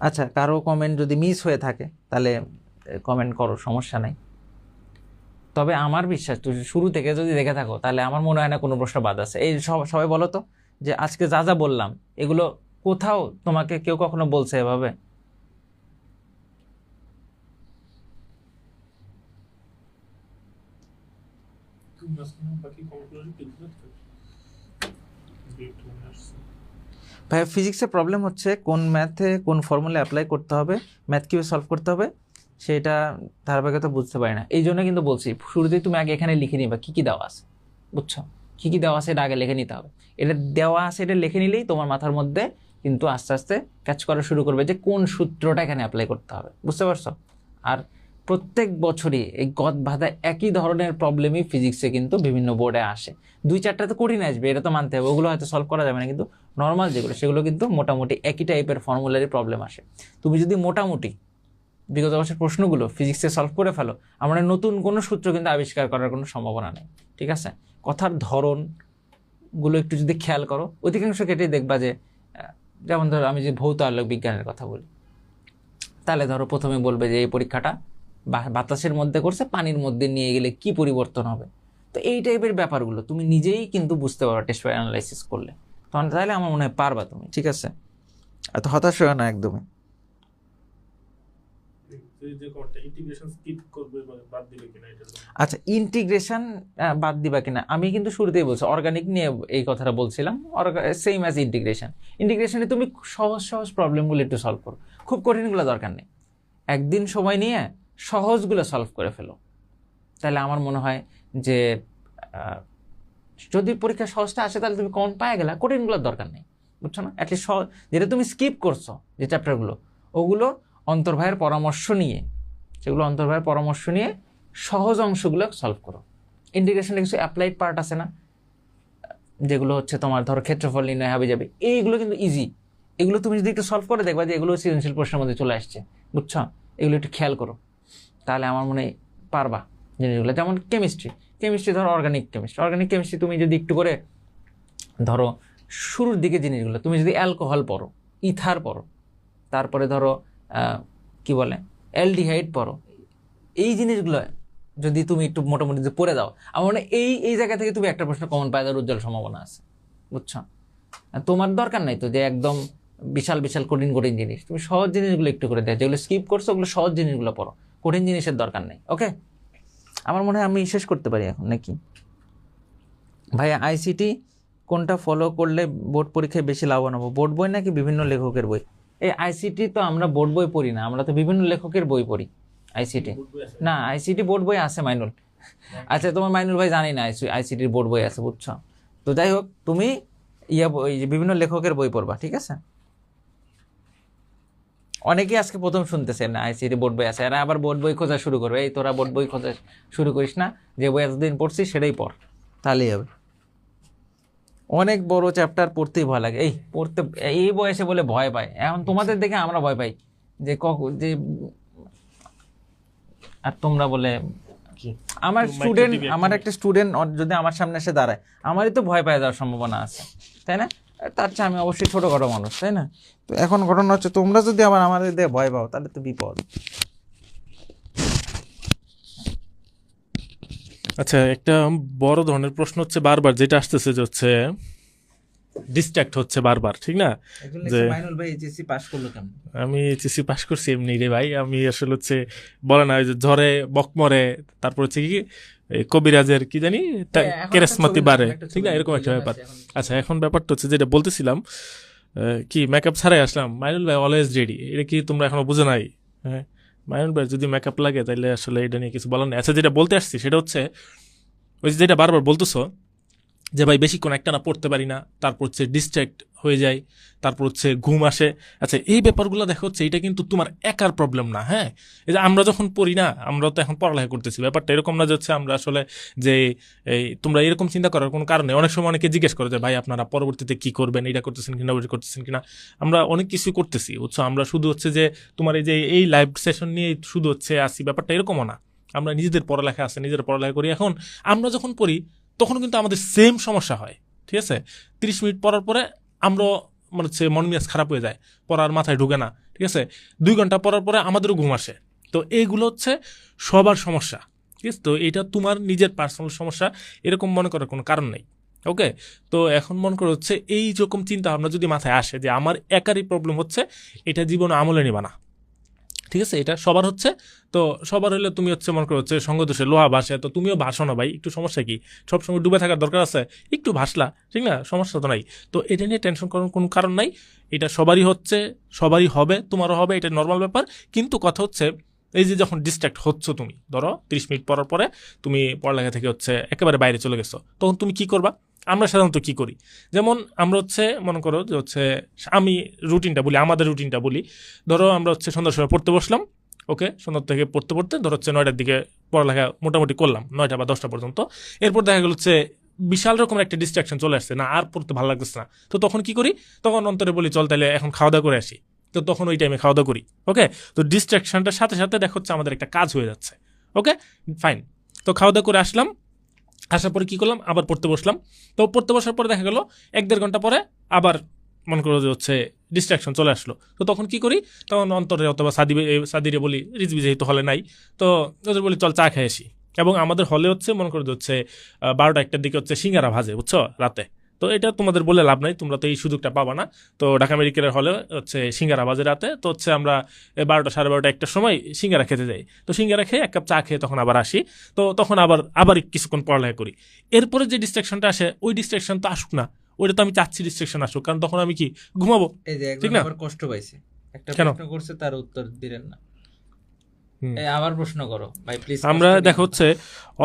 আচ্ছা, কারো কমেন্ট যদি মিস হয়ে থাকে তাহলে কমেন্ট করো, সমস্যা নাই। তবে আমার বিশ্বাস তুমি শুরু থেকে যদি দেখে থাকো তাহলে আমার মনে হয় না কোনো প্রশ্ন বাদ আছে। এই সবাই বলো তো যে আজকে যা যা বললাম এগুলো কোথাও তোমাকে কেউ কখনো বলছে এভাবে? ভাই ফিজিক্সের প্রবলেম হচ্ছে কোন ম্যাথে কোন ফর্মুলা অ্যাপ্লাই করতে হবে, ম্যাথ কীভাবে সলভ করতে হবে সেটা ধারাবাহিকতা বুঝতে পারি না। এই জন্য কিন্তু বলছি শুরুতেই তুমি আগে এখানে লিখে নিবা কী কী দেওয়া আছে, বুঝছো? কী কী দেওয়া আছে এটা আগে লিখে নিতে হবে। এটা দেওয়া আছে এটা লিখে নিলেই তোমার মাথার মধ্যে কিন্তু আস্তে আস্তে ক্যাচ করা শুরু করবে যে কোন সূত্রটা এখানে অ্যাপ্লাই করতে হবে, বুঝতে পারছো? আর প্রত্যেক বছরই এই গদ বাঁধা একই ধরনের প্রবলেমই ফিজিক্সে কিন্তু বিভিন্ন বোর্ডে আসে। 2-4টা তো কঠিন আসবে, এটা তো মানতে হবে, ওগুলো হয়তো সলভ করা যাবে না, কিন্তু নর্মাল যেগুলো সেগুলো কিন্তু মোটামুটি একই টাইপের ফর্মুলারই প্রবলেম আসে। তুমি যদি মোটামুটি বিগত বছর প্রশ্নগুলো ফিজিক্সে সলভ করে ফেলো, আমরা নতুন কোনো সূত্র কিন্তু আবিষ্কার করার কোনো সম্ভাবনা নেই। ঠিক আছে, কথার ধরনগুলো একটু যদি খেয়াল করো, অধিকাংশ ক্ষেত্রেই দেখবা যে যেমন ধরো আমি যে ভৌত আলোক বিজ্ঞানের কথা বলি, তাহলে ধরো প্রথমে বলবে যে এই পরীক্ষাটা বাতাসের মধ্যে করছে, পানির মধ্যে নিয়ে গেলে কি পরিবর্তন হবে। তো এই টাইপের ব্যাপারগুলো তুমি নিজেই কিন্তু বুঝতে পারো টেস্ট পেপার অ্যানালাইসিস করলে, তখন তাহলে আমার মনে হয় পারবা তুমি। ঠিক আছে, এত হতাশ হয় না একদমই। আচ্ছা, ইন্টিগ্রেশন বাদ দিবা কিনা, আমি কিন্তু শুরুতেই বলছি অর্গানিক নিয়ে এই কথাটা বলছিলাম, সেম অ্যাজ ইন্টিগ্রেশনে তুমি সহজ সহজ প্রবলেমগুলো একটু সলভ করো, খুব কঠিনগুলো দরকার নেই। একদিন সময় নিয়ে সহজগুলো সলভ করে ফেলো, তাহলে আমার মনে হয় যে যদি পরীক্ষা সহজটা আসে তাহলে তুমি কমন পায়ে গেলা, কঠিনগুলোর দরকার নেই, বুঝছো না? অ্যাটলিস্ট যেটা তুমি স্কিপ করছো যে চ্যাপ্টারগুলো, ওগুলো অন্তর্ভাইয়ের পরামর্শ নিয়ে, সহজ অংশগুলো সলভ করো। ইন্টিগ্রেশনে কিছু অ্যাপ্লাইড পার্ট আছে না, যেগুলো হচ্ছে তোমার ধরো ক্ষেত্রফল নির্ণয় হবে যাবে, এইগুলো কিন্তু ইজি, এগুলো তুমি যদি একটু সলভ করে দেখবা যে এগুলো সৃজনশীল প্রশ্নের মধ্যে চলে আসছে, বুঝছো? এগুলো একটু খেয়াল করো, তাহলে আমার মনে হয় পারবা জিনিসগুলো। যেমন কেমিস্ট্রি ধরো অর্গানিক কেমিস্ট্রি তুমি যদি একটু করে ধরো শুরুর দিকে জিনিসগুলো, তুমি যদি অ্যালকোহল পড়ো, ইথার পড়ো, তারপরে ধরো কি বলে অ্যালডিহাইড পড়ো, এই জিনিসগুলো যদি তুমি একটু মোটামুটি যদি পড়ে দাও, আমার মনে হয় এই জায়গা থেকে তুমি একটা প্রশ্ন কমন পাই দেওয়ার উজ্জ্বল সম্ভাবনা আছে, বুঝছো? তোমার দরকার নাই তো যে একদম বিশাল কঠিন জিনিস, তুমি সহজ জিনিসগুলো একটু করে দেয়, যেগুলো স্কিপ করছো ওগুলো সহজ জিনিসগুলো পড়ো, কঠিন জিনিসের দরকার নেই। ওকে, আমার মনে হয় আমি শেষ করতে পারি এখন নাকি? ভাইয়া আইসিটি কোনটা ফলো করলে বোর্ড পরীক্ষায় বেশি লাভবান হবো, বোর্ড বই নাকি বিভিন্ন লেখকের বই? এই আইসিটি তো আমরা বোর্ড বই পড়ি না, আমরা তো বিভিন্ন লেখকের বই পড়ি। আইসিটি না, আইসিটি বোর্ড বই আছে মাইনুল। আচ্ছা, তোমার মাইনুল ভাই জানি না আইসিটির বোর্ড বই আছে, বুঝছো? তো যাই হোক, তুমি বিভিন্ন লেখকের বই পড়বা, ঠিক আছে? অনেকেই আজকে প্রথম শুনতেছেন না আইসিটি বোর্ড বই আছে, এরা আবার বোর্ড বই খোঁজা শুরু করবে। এই তোরা বোর্ড বই খোঁজা শুরু করিস না, যে বই এতদিন পড়ছিস সেটাই পড়, তাহলেই হবে। অনেক বড় চ্যাপ্টার পড়তেই ভয় লাগে, এই বয়সে বলে ভয় পায়। এখন তোমাদের দেখে আমরা ভয় পাই যে আর তোমরা বলে আমার একটা স্টুডেন্ট যদি আমার সামনে এসে দাঁড়ায়, আমারই তো ভয় পেয়ে যাওয়ার সম্ভাবনা আছে, তাই না? তার চেয়ে আমি অবশ্যই ছোটখাটো মানুষ, তাই না? তো এখন ঘটনা হচ্ছে তোমরা যদি আবার আমাদের দিয়ে ভয় পাও তাহলে তো বিপদ। আচ্ছা, একটা বড় ধরনের প্রশ্ন হচ্ছে বারবার যেটা আসতেছে, যে হচ্ছে ডিস্ট্রাক্ট হচ্ছে বারবার, ঠিক না? যে মাইনুল ভাই এইচএসসি পাস করলো কেমন? আমি এইচএসসি পাস করছি এমনি রে ভাই, আমি আসলে হচ্ছে বলে না যে ঝড়ে বকমরে, তারপর হচ্ছে কি কবিরাজের কি জানি কেরাসমতি বারে, ঠিক না? এরকম একটা ব্যাপার। আচ্ছা, এখন ব্যাপারটা হচ্ছে যেটা বলতেছিলাম, কি মেকআপ ছাড়াই আসলাম, মাইনুল ভাই অলওয়েজ রেডি, এটা কি তোমরা এখনো বুঝো নাই? হ্যাঁ, মাইনুল ভাই যদি মেকআপ লাগে তাহলে আসলে এটা নিয়ে কিছু বলার নেই। আচ্ছা, যেটা বলতে আসছি সেটা হচ্ছে ওই যেটা বারবার বলতেছো যে ভাই বেশিক্ষণ একটা না পড়তে পারি না, তারপর হচ্ছে ডিস্ট্রাক্ট হয়ে যায়, তারপর হচ্ছে ঘুম আসে। আচ্ছা, এই ব্যাপারগুলো দেখো হচ্ছে এটা কিন্তু তোমার একার প্রবলেম না। হ্যাঁ, এই যে আমরা যখন পড়ি না, আমরা তো এখন পড়ালেখা করতেছি, ব্যাপারটা এরকম না যে হচ্ছে আমরা আসলে যে এই তোমরা এরকম চিন্তা করার কোনো কারণে অনেক সময় অনেকে জিজ্ঞেস করে যে ভাই আপনারা পরবর্তীতে কি করবেন, এটা করতেছেন কিনা ওইটা করতেছেন কিনা। আমরা অনেক কিছু করতেছি বুঝছো, আমরা শুধু হচ্ছে যে তোমার এই যে এই লাইভ সেশন নিয়ে শুধু হচ্ছে আসি, ব্যাপারটা এরকমও না। আমরা নিজেদের পড়ালেখা আছে, নিজেদের পড়ালেখা করি। এখন আমরা যখন পড়ি তখন কিন্তু আমাদের সেম সমস্যা হয়, ঠিক আছে? 30 মিনিট পড়ার পরে আমরা মানে হচ্ছে মন মেজাজ খারাপ হয়ে যায়, পড়ার মাথায় ঢুকে না, ঠিক আছে? 2 ঘন্টা পড়ার পরে আমাদেরও ঘুম আসে। তো এইগুলো হচ্ছে সবার সমস্যা, ঠিক আছে? তো এটা তোমার নিজের পার্সোনাল সমস্যা, এরকম মনে করার কোনো কারণ নেই। ওকে, তো এখন মনে করো হচ্ছে এই রকম চিন্তা ভাবনা যদি মাথায় আসে যে আমার একারই প্রবলেম হচ্ছে, এটা জীবনে আমলে নিবা না, ঠিক আছে? এটা সবার হচ্ছে। তো সবার হলে তুমি হচ্ছে মনে করো হচ্ছে সঙ্গদোষে লোহা ভাসে, তো তুমিও ভাসো না ভাই, একটু সমস্যা কি? সবসময় ডুবে থাকার দরকার আছে? একটু ভাসলা, ঠিক না? সমস্যা তো নাই। তো এটা নিয়ে টেনশন করার কোনো কারণ নাই। এটা সবারই হচ্ছে, সবারই হবে, তোমারও হবে, এটা নর্মাল ব্যাপার। কিন্তু কথা হচ্ছে এই যে যখন ডিস্ট্র্যাক্ট হচ্ছ, তুমি ধরো 30 মিনিট পড়ার পরে তুমি পড়ালেখা থেকে হচ্ছে একেবারে বাইরে চলে গেছো, তখন তুমি কি করবা? আমরা সাধারণত কি করি, যেমন আমরা হচ্ছে মনে করো যে হচ্ছে আমি রুটিনটা বলি, আমাদের রুটিনটা বলি। ধরো আমরা হচ্ছে সন্ধ্যার সময় পড়তে বসলাম, ওকে, সন্ধ্যা থেকে পড়তে পড়তে ধরো হচ্ছে 9টার দিকে পড়ালেখা মোটামুটি করলাম, 9টা বা 10টা পর্যন্ত। এরপর দেখা গেল হচ্ছে বিশাল রকমের একটা ডিস্ট্রাকশন চলে আসছে, না আর পড়তে ভালো লাগতেছে না। তো তখন কি করি? তখন অন্তরে বলি চল তাহলে এখন খাওয়া দাওয়া করে আসি। তো তখন ওই টাইমে খাওয়া দাওয়া করি, ওকে। তো ডিস্ট্রাকশনটার সাথে সাথে দেখা হচ্ছে আমাদের একটা কাজ হয়ে যাচ্ছে, ওকে, ফাইন। তো খাওয়া দাওয়া করে আসলাম, আসার পরে কি করলাম? আবার পড়তে বসলাম। তো পড়তে বসার পরে দেখা গেল 1-1.5 ঘন্টা পরে আবার মনে করো যে হচ্ছে ডিস্ট্রাকশন চলে আসলো। তো তখন কি করি? তখন অন্তরে অথবা সাদিরে বলি, রিজবি যেহেতু হলে নাই, তো ওদের বলি চল চা খেয়ে আসি। এবং আমাদের হলে হচ্ছে মনে করো যে হচ্ছে 12টা-1টার দিকে হচ্ছে সিঙ্গারা ভাজে, বুঝছো, রাতে। তো এটা তোমাদের বলে লাভ নাই, তোমরা তো এই সুযোগটা পাবা না। তো ঢাকা মেডিকেলের হলে হচ্ছে সিঙ্গারা ভাজে রাতে। তো হচ্ছে আমরা 12টা, 12:30, 1টার সময় সিঙ্গারা খেতে যাই। তো সিঙ্গারা খেয়ে 1 কাপ চা খেয়ে তখন আবার আসি। তো তখন আবার কিছুক্ষণ পড়ালেখা করি। এরপরে যে ডিস্ট্রাকশনটা আসে, ওই ডিস্ট্রাকশন তো আসুক না, ওইটা তো আমি চাচ্ছি ডিস্ট্রাকশন আসুক, কারণ তখন আমি কি ঘুমাবো, এই যে ঠিক একজন না? আবার কষ্ট পাইছে, একটা কেন? প্রশ্ন করছে তার উত্তর দিলেন না। আবার প্রশ্ন করো ভাই প্লিজ। আমরা দেখো হচ্ছে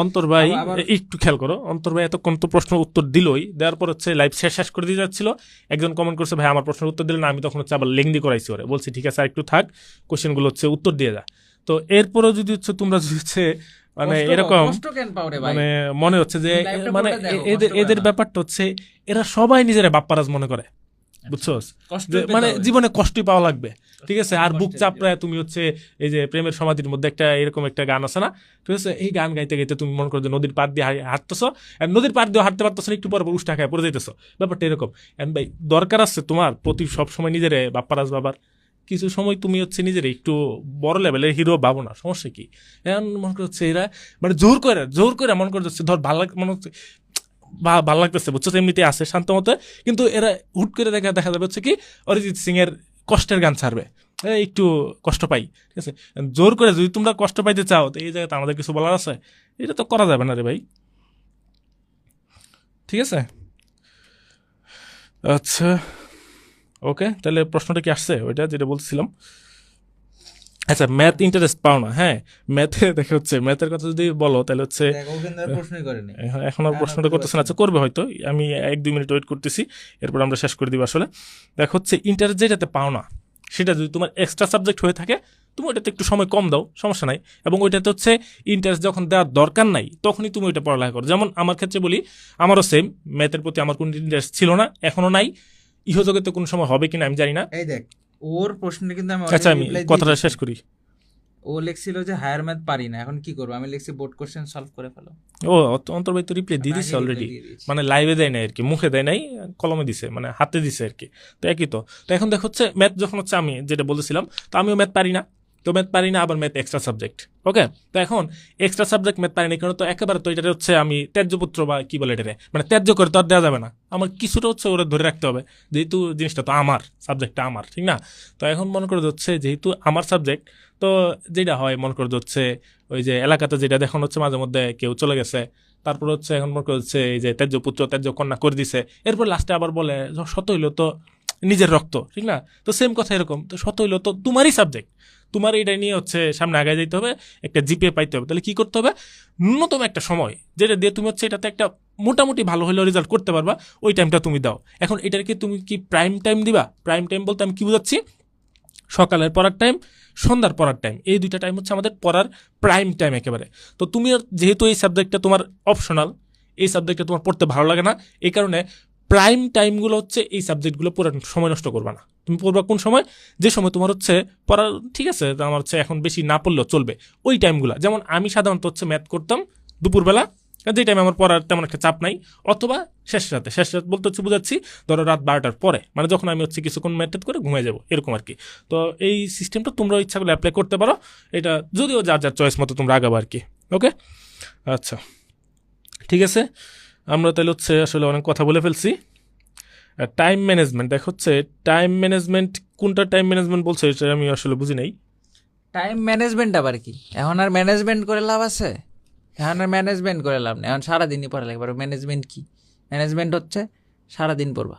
অন্তর ভাই, আবার- একটু খেয়াল করো, অন্তর ভাই এতক্ষণ তো প্রশ্ন উত্তর দিলই, দেওয়ার পর হচ্ছে লাইভ শেষ করে দিয়ে যাচ্ছিল। একজন কমেন্ট করছে ভাই আমার প্রশ্নের উত্তর দিলেন না, আমি তখন হচ্ছে আবার লেংদি করাইছি ওরে, বলছি ঠিক আছে আর একটু থাক, কোশ্চেনগুলো হচ্ছে উত্তর দিয়ে যা। তো এরপরও যদি হচ্ছে তোমরা যদি হচ্ছে মানে এরকম কষ্ট কেন পাও রে ভাই? মানে মনে হচ্ছে যে লাইভটা মানে পুরোটা দেখো, এদের কষ্ট করে এদের না। ব্যাপারটা হচ্ছে এরা সবাই নিজেরা বাপ্পারাজ মনে করে, বুঝছো, কষ্ট যে পেতে মানে হবে। জীবনে কষ্টই পাওয়া লাগবে, ঠিক আছে? আর বুক কষ্টের চাপড়ায় তুমি হচ্ছে এই যে প্রেমের সমাধির মধ্যে একটা এরকম একটা গান আছে না, ঠিক আছে? এই গান গাইতে গাইতে তুমি মনে করো যে নদীর পাড় দিয়ে হাঁটতেছো, আর নদীর পাড় দিয়ে হাঁটতে পারতেছো না, একটু পর উষ্টা খায় পড়ে যাইতেছো, ব্যাপারটা এরকম। ভাই দরকার আছে তোমার প্রতি সব সময় নিজেরে বাপ্পারাজ বাবার, কিছু সময় তুমি হচ্ছে নিজের একটু বড় লেভেলের হিরো ভাবো না, সমস্যা কি? এখন মনে করছে এরা মানে জোর করে মনে করে যাচ্ছে, ধর মনে হচ্ছে ভালো লাগতেছে, বুঝছো, এমনিতে আছে শান্ত মতো, কিন্তু এরা হুট করে দেখা যাবে হচ্ছে কি অরিজিৎ সিং এর কষ্টের গান ছাড়বে, একটু কষ্ট পাই, ঠিক আছে? জোর করে যদি তোমরা কষ্ট পাইতে চাও, তো এই জায়গাতে আমাদের কিছু বলার আছে? এটা তো করা যাবে না রে ভাই, ঠিক আছে? আচ্ছা, ওকে, তাহলে প্রশ্নটা কি আসছে ওইটা যেটা বলছিলাম? আচ্ছা, ম্যাথ ইন্টারেস্ট পাও না? হ্যাঁ, ম্যাথে দেখা হচ্ছে, ম্যাথের কথা যদি বলো তাহলে হচ্ছে দেখো কিন্তু আর প্রশ্নই করেনি। এখন আর প্রশ্নটা করতেছে না। আচ্ছা, করবে হয়তো, আমি 1-2 মিনিট ওয়েট করতেছি, এরপর আমরা শেষ করে দিব। আসলে দেখো হচ্ছে ইন্টারেস্ট যেটাতে পাও না, সেটা যদি তোমার এক্সট্রা সাবজেক্ট হয়ে থাকে, তুমি ওইটাতে একটু সময় কম দাও, সমস্যা নাই। এবং ওইটাতে হচ্ছে ইন্টারেস্ট যখন দেওয়ার দরকার নাই, তখনই তুমি ওইটা পড়ালেখা করো। যেমন আমার ক্ষেত্রে বলি, আমারও সেম, ম্যাথের প্রতি আমার কোনো ইন্টারেস্ট ছিল না, এখনো নাই, ইহজগতে কোনো সময় হবে কিনা আমি জানি না। এই দেখ ওর প্রশ্নে কিন্তু আমি আচ্ছা, আমি কথাটা শেষ করি। ও লিখছিল যে হায়ার ম্যাথ পারি না, এখন কি করবো? আমি লিখছি বোর্ড কোশ্চেন সলভ করে ফেলো। ও অন্তর্বাহিত রিপ্লাই দিয়ে দিচ্ছে অলরেডি, মানে লাইভে দেয় নাই আর কি, মুখে দেয় নাই, কলমে দিছে, মানে হাতে দিছে আর কি। তো একই তো। তো এখন দেখো হচ্ছে ম্যাথ যখন হচ্ছে আমি যেটা বলেছিলাম, তো আমিও ম্যাথ পারি না, তো ম্যাথ পারি না, আবার ম্যাথ এক্সট্রা সাবজেক্ট, ওকে। তো এখন এক্সট্রা সাবজেক্ট ম্যাথ পারি না কারণ তো একেবারে তো এটা হচ্ছে আমি ত্যায্যপুত্র বা কি বলে এটা, মানে ত্যায্য করে তো আর দেওয়া যাবে না, আমার কিছুটা হচ্ছে ওরা ধরে রাখতে হবে, যেহেতু জিনিসটা তো আমার, সাবজেক্টটা আমার, ঠিক না? তো এখন মনে করে হচ্ছে যেহেতু আমার সাবজেক্ট, তো যেটা হয় মনে করে হচ্ছে ওই যে এলাকাতে যেটা দেখানো হচ্ছে মাঝে মধ্যে কেউ চলে গেছে, তারপর হচ্ছে এখন মনে করে হচ্ছে এই যে ত্যায্য পুত্র ত্যায্য কন্যা করে দিছে, এরপর লাস্টে আবার বলে শত হইলো তো নিজের রক্ত, ঠিক না? তো সেম কথা এরকম, তো শত হইলো তো তোমারই সাবজেক্ট, তোমার এটা নিয়ে হচ্ছে সামনে আগায় যেতে হবে, একটা জিপিএ পাইতে হবে, তাহলে কি করতে হবে? ন্যূনতম একটা সময় যেটা দিয়ে তুমি হচ্ছে এটাতে একটা মোটামুটি ভালো হলেও রেজাল্ট করতে পারবা, ওই টাইমটা তুমি দাও। এখন এটাকে তুমি কি প্রাইম টাইম দিবা? প্রাইম টাইম বলতে আমি কি বুঝাচ্ছি, সকালের পড়ার টাইম, সন্ধ্যার পড়ার টাইম, এই দুইটা টাইম হচ্ছে আমাদের পড়ার প্রাইম টাইম একেবারে। তো তুমি যেহেতু এই সাবজেক্টটা তোমার অপশনাল, এই সাবজেক্টটা তোমার পড়তে ভালো লাগে না, এই কারণে প্রাইম টাইমগুলো হচ্ছে এই সাবজেক্টগুলো পুরো সময় নষ্ট করবা না। তুমি পড়বা কোন সময়, যে সময় তোমার হচ্ছে পড়ার, ঠিক আছে, আমার হচ্ছে এখন বেশি না পড়লেও চলবে, ওই টাইমগুলো। যেমন আমি সাধারণত হচ্ছে ম্যাথ করতাম দুপুরবেলা, যে টাইমে আমার পড়ার তেমন একটা চাপ নাই, অথবা শেষ রাত বলতে হচ্ছে বুঝাচ্ছি ধরো রাত 12টার পরে, মানে যখন আমি হচ্ছে কিছুক্ষণ ম্যাথ করে ঘুমিয়ে যাবো, এরকম আর কি। তো এই সিস্টেমটা তোমরা ইচ্ছা করলে অ্যাপ্লাই করতে পারো, এটা যদিও যার যার চয়েস মতো তোমরা আগাবো আর কি। ওকে, আচ্ছা ঠিক আছে, আমরা তাহলে হচ্ছে আসলে অনেক কথা বলে ফেলছি। টাইম ম্যানেজমেন্ট, দেখ হচ্ছে টাইম ম্যানেজমেন্ট, কোনটা টাইম ম্যানেজমেন্ট বলছে এটা আমি আসলে বুঝি নাই। টাইম ম্যানেজমেন্ট আবার কি? এখন আর ম্যানেজমেন্ট করে লাভ আছে? এখন আর ম্যানেজমেন্ট করে লাভ নেই, এখন সারাদিনই পড়া লাগবে। ম্যানেজমেন্ট কি? ম্যানেজমেন্ট হচ্ছে সারাদিন পড়বা,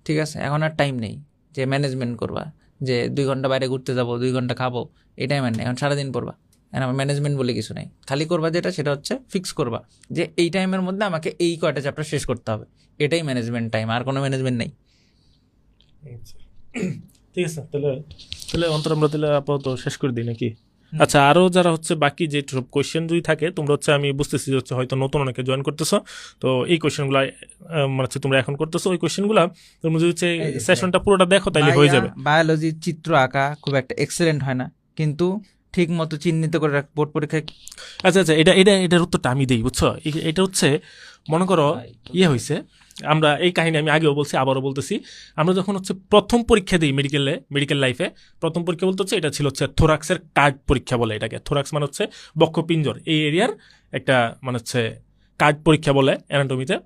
ঠিক আছে? এখন আর টাইম নেই যে ম্যানেজমেন্ট করবা, যে 2 ঘন্টা বাইরে ঘুরতে যাবো, 2 ঘন্টা খাবো, এই টাইম আর নেই, এখন সারাদিন পড়বা। এখন আমার ম্যানেজমেন্ট বলে কিছু নেই, খালি করবা যেটা সেটা হচ্ছে ফিক্স করবা যে এই টাইমের মধ্যে আমাকে এই কয়টা চ্যাপ্টার শেষ করতে হবে, এটাই ম্যানেজমেন্ট টাইম, আর কোনো ম্যানেজমেন্ট নেই। ঠিক আছে, তাহলে তাহলে অন্তর আমরা তাহলে আপাতত শেষ করে দিই নাকি? আচ্ছা, আরও যারা হচ্ছে বাকি যে সব কোয়েশ্চেন যদি থাকে, তোমরা হচ্ছে আমি বুঝতেছি যে হচ্ছে হয়তো নতুন অনেকে জয়েন করতেছো, তো এই কোয়েশ্চেনগুলো মানে হচ্ছে তোমরা এখন করতেছো, ওই কোয়েশ্চেনগুলো তোমরা যদি হচ্ছে সেশনটা পুরোটা দেখো তাহলে হয়ে যাবে। বায়োলজি চিত্র আঁকা খুব একটা এক্সেলেন্ট হয় না, কিন্তু ঠিক মতো চিহ্নিত করে বোর্ড পরীক্ষায়। আচ্ছা আচ্ছা, এটার উত্তরটা আমি দিই, বুঝছো? এটা হচ্ছে মনে করো ইয়ে হয়েছে, আমরা এই কাহিনী আমি আগেও বলছি, আবারও বলতেছি, আমরা যখন হচ্ছে প্রথম পরীক্ষা দিই মেডিকেল লাইফে, প্রথম পরীক্ষা বলতে হচ্ছে এটা ছিল হচ্ছে থোরাক্সের কার্ড পরীক্ষা বলে এটাকে। থোরাক্স মানে হচ্ছে বক্ষপিঞ্জর, এই এরিয়ার একটা মানে হচ্ছে কার্ড পরীক্ষা বলে অ্যানাটমিতে।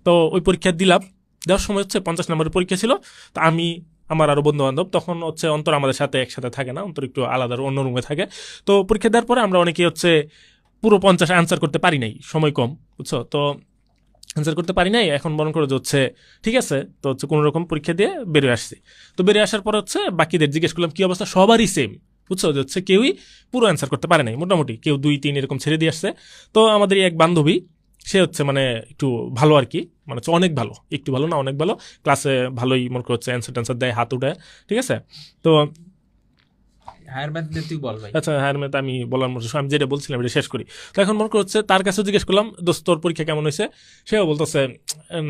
তো ওই পরীক্ষা দিলাম, দেওয়ার সময় হচ্ছে 50 নম্বরের পরীক্ষা ছিল। তো আমি, আমার আরও বন্ধু বান্ধব, তখন হচ্ছে অন্তর আমাদের সাথে একসাথে থাকে না, অন্তর একটু আলাদা অন্য রুমে থাকে। তো পরীক্ষা দেওয়ার পরে আমরা অনেকেই হচ্ছে পুরো 50 অ্যান্সার করতে পারি নাই, সময় কম, বুঝছো? তো অ্যান্সার করতে পারি নাই, এখন মনে করো যে হচ্ছে ঠিক আছে, তো হচ্ছে কোনো রকম পরীক্ষা দিয়ে বেরিয়ে আসছি। তো বেরিয়ে আসার পর হচ্ছে বাকিদের জিজ্ঞেস করলাম কী অবস্থা, সবারই সেম, বুঝছো? যে হচ্ছে কেউই পুরো অ্যান্সার করতে পারে নাই, মোটামুটি কেউ 2-3 এরকম ছেড়ে দিয়ে আসছে। তো আমাদের এক বান্ধবী, সে হচ্ছে মানে একটু ভালো আর কি, মানে হচ্ছে অনেক ভালো, একটু ভালো না অনেক ভালো, ক্লাসে ভালোই মনে করছে অ্যান্সার ট্যান্সার দেয়, হাত উঠায়, ঠিক আছে? তো হায়ার ম্যাথ দিয়ে তুই বল ভাই। আচ্ছা, হায়ার ম্যাথ আমি বলার মতো, আমি যেটা বলছিলাম এটা শেষ করি। তো এখন মনে করছে তার কাছে জিজ্ঞেস করলাম, দোস্ত তোর পরীক্ষা কেমন হয়েছে? সেও বলতেছে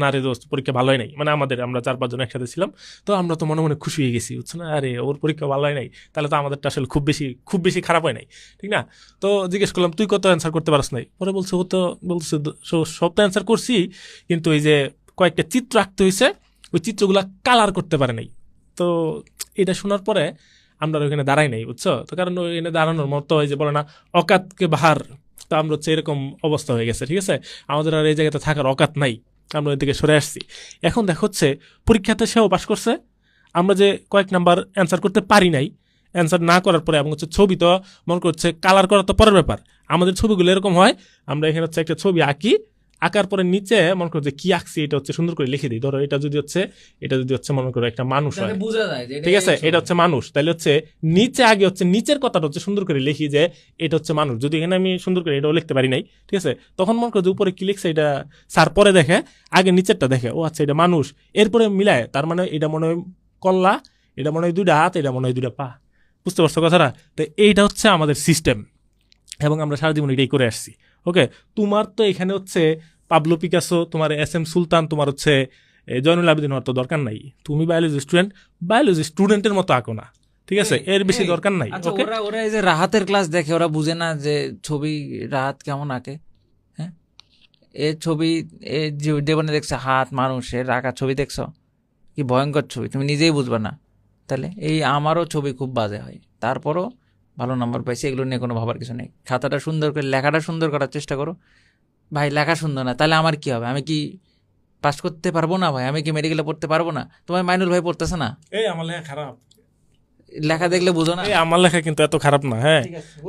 না রে দোস্ত, পরীক্ষা ভালো হয় নাই। মানে আমরা 4-5 জন একসাথে ছিলাম, তো আমরা তো মনে মনে খুশি হয়ে গেছি, বুঝছো না? আরে ওর পরীক্ষা ভালো হয় নাই, তাহলে তো আমাদেরটা আসলে খুব বেশি খারাপ হয় নাই, ঠিক না? তো জিজ্ঞেস করলাম তুই কত অ্যান্সার করতে পারস নাই? পরে বলছে ও তো বলছে সব তো অ্যান্সার করছি, কিন্তু এই যে কয়েকটা চিত্র আঁকতে হয়েছে, ওই চিত্রগুলা কালার করতে পারে নাই। তো এটা শোনার পরে আমরা ওইখানে দাঁড়াই নাই, বুঝছো? তো কারণ ওইখানে দাঁড়ানোর মতো হয় যে বলে না অকাতকে বাহার, তো আমরা হচ্ছে এরকম অবস্থা হয়ে গেছে, ঠিক আছে? আমাদের আর এই জায়গাতে থাকার অকাত নাই, আমরা ওই দিকে সরে আসছি। এখন দেখো হচ্ছে পরীক্ষাতে সেও পাস করছে, আমরা যে কয়েক নাম্বার অ্যান্সার করতে পারি নাই, অ্যান্সার না করার পরে, এবং হচ্ছে ছবি তো মনে করছে কালার করা তো পরের ব্যাপার, আমাদের ছবিগুলো এরকম হয়, আমরা এখানে হচ্ছে একটা ছবি আঁকি, আঁকার পরে নিচে মনে করো যে কি আঁকছি এটা হচ্ছে সুন্দর করে লিখে দিই। ধরো এটা যদি হচ্ছে মনে করো একটা মানুষ হয়, ঠিক আছে, এটা হচ্ছে মানুষ, তাহলে হচ্ছে নিচে আগে হচ্ছে নিচের কথাটা হচ্ছে সুন্দর করে লিখি যে এটা হচ্ছে মানুষ। যদি এখানে আমি সুন্দর করে এটাও লিখতে পারি নাই, ঠিক আছে, তখন মনে করো যে উপরে কি লিখছে এটা স্যার পরে দেখে, আগে নিচেরটা দেখে, ও আচ্ছা এটা মানুষ, এরপরে মিলায়, তার মানে এটা মনে হয় কল্লা, এটা মনে হয় 2টা হাত, এটা মনে হয় 2টা পা। বুঝতে পারছো কথাটা? তো এইটা হচ্ছে আমাদের সিস্টেম, এবং আমরা সারা জীবন এটাই করে আসছি। ওকে, তোমার তো এখানে হচ্ছে পাবলো পিকাসো, তোমার SM সুলতান, তোমার হচ্ছে জয়নুল আবেদিন হওয়ার তো দরকার নাই। তুমি বায়োলজি স্টুডেন্টের মতো আঁকো না, ঠিক আছে? এর বেশি দরকার নাই। ওরা এই যে রাহাতের ক্লাস দেখে, ওরা বুঝে না যে ছবি রাহাত কেমন আঁকে? হ্যাঁ, এ ছবি এ জীবনে দেখছে হাত মানুষের আঁকা ছবি, দেখছো কি ভয়ঙ্কর ছবি, তুমি নিজেই বুঝবা না। তাহলে এই আমারও ছবি খুব বাজে হয়, তারপরও ভালো নম্বর পাইছি, এগুলো নিয়ে কোনো ভাবার কিছু নেই। খাতাটা সুন্দর করে, লেখাটা সুন্দর করার চেষ্টা করো। ভাই লেখা সুন্দর না, তাহলে আমার কি হবে? আমি কি পাস করতে পারবো না? ভাই আমি কি মেডিকেলে পড়তে পারবো না? তোমার মাইনুল ভাই পড়তেছে না, এই আমার লেখা খারাপ, লেখা দেখলে বুঝো না। আমার লেখা কিন্তু এত খারাপ না। হ্যাঁ,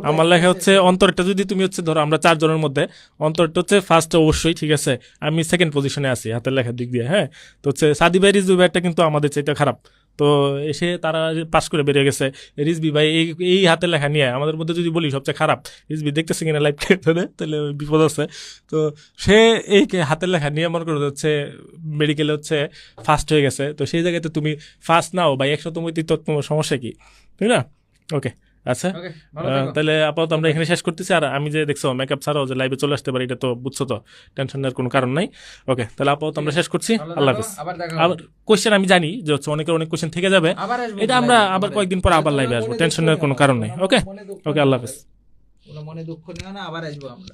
আমার লেখা হচ্ছে অন্তরটা, যদি তুমি হচ্ছে ধরো আমরা 4 জনের মধ্যে অন্তরটা হচ্ছে ফার্স্ট অবশ্যই, ঠিক আছে, আমি সেকেন্ড পজিশনে আছি হাতের লেখার দিক দিয়ে। হ্যাঁ, তো হচ্ছে সাদি ভাই রিজু ভাইটা কিন্তু আমাদের চাইতে খারাপ, তো এসে তারা পাস করে বেরিয়ে গেছে। রিজবি ভাই এই হাতের লেখা নিয়ে আমাদের মধ্যে যদি বলি সবচেয়ে খারাপ, রিজবি দেখতেছে কিনা লাইভ তাহলে বিপদ আছে। তো সে এই হাতের লেখা নিয়ে মনে করে হচ্ছে মেডিকেলে হচ্ছে ফার্স্ট হয়ে গেছে। তো সেই জায়গাতে তুমি ফার্স্ট নাও বা 100তম তোমার সমস্যা কি, ঠিক না? ওকে আচ্ছা, তাহলে আপাতত আমরা এখানে শেষ করতেছি। আর আমি যে দেখছো মেকআপ ছাড়াও যে লাইভে চলে আসতে পারি, এটা তো বুঝছো, তো টেনশন নেওয়ার কোনো কারণ নাই। ওকে, তাহলে আপাতত আমরা শেষ করছি। আল্লাহ হাফেজ। আবার কোয়েশ্চেন আমি জানি যে হচ্ছে অনেকের অনেক কোয়েশ্চেন থেকে যাবে, এটা আমরা আবার কয়েকদিন পর আবার লাইভে আসবো, টেনশন নেওয়ার কোনো কারণ নেই। ওকে ওকে, আল্লাহ হাফেজ। মনে দুঃখ নিও না, আবার আসবো আমরা।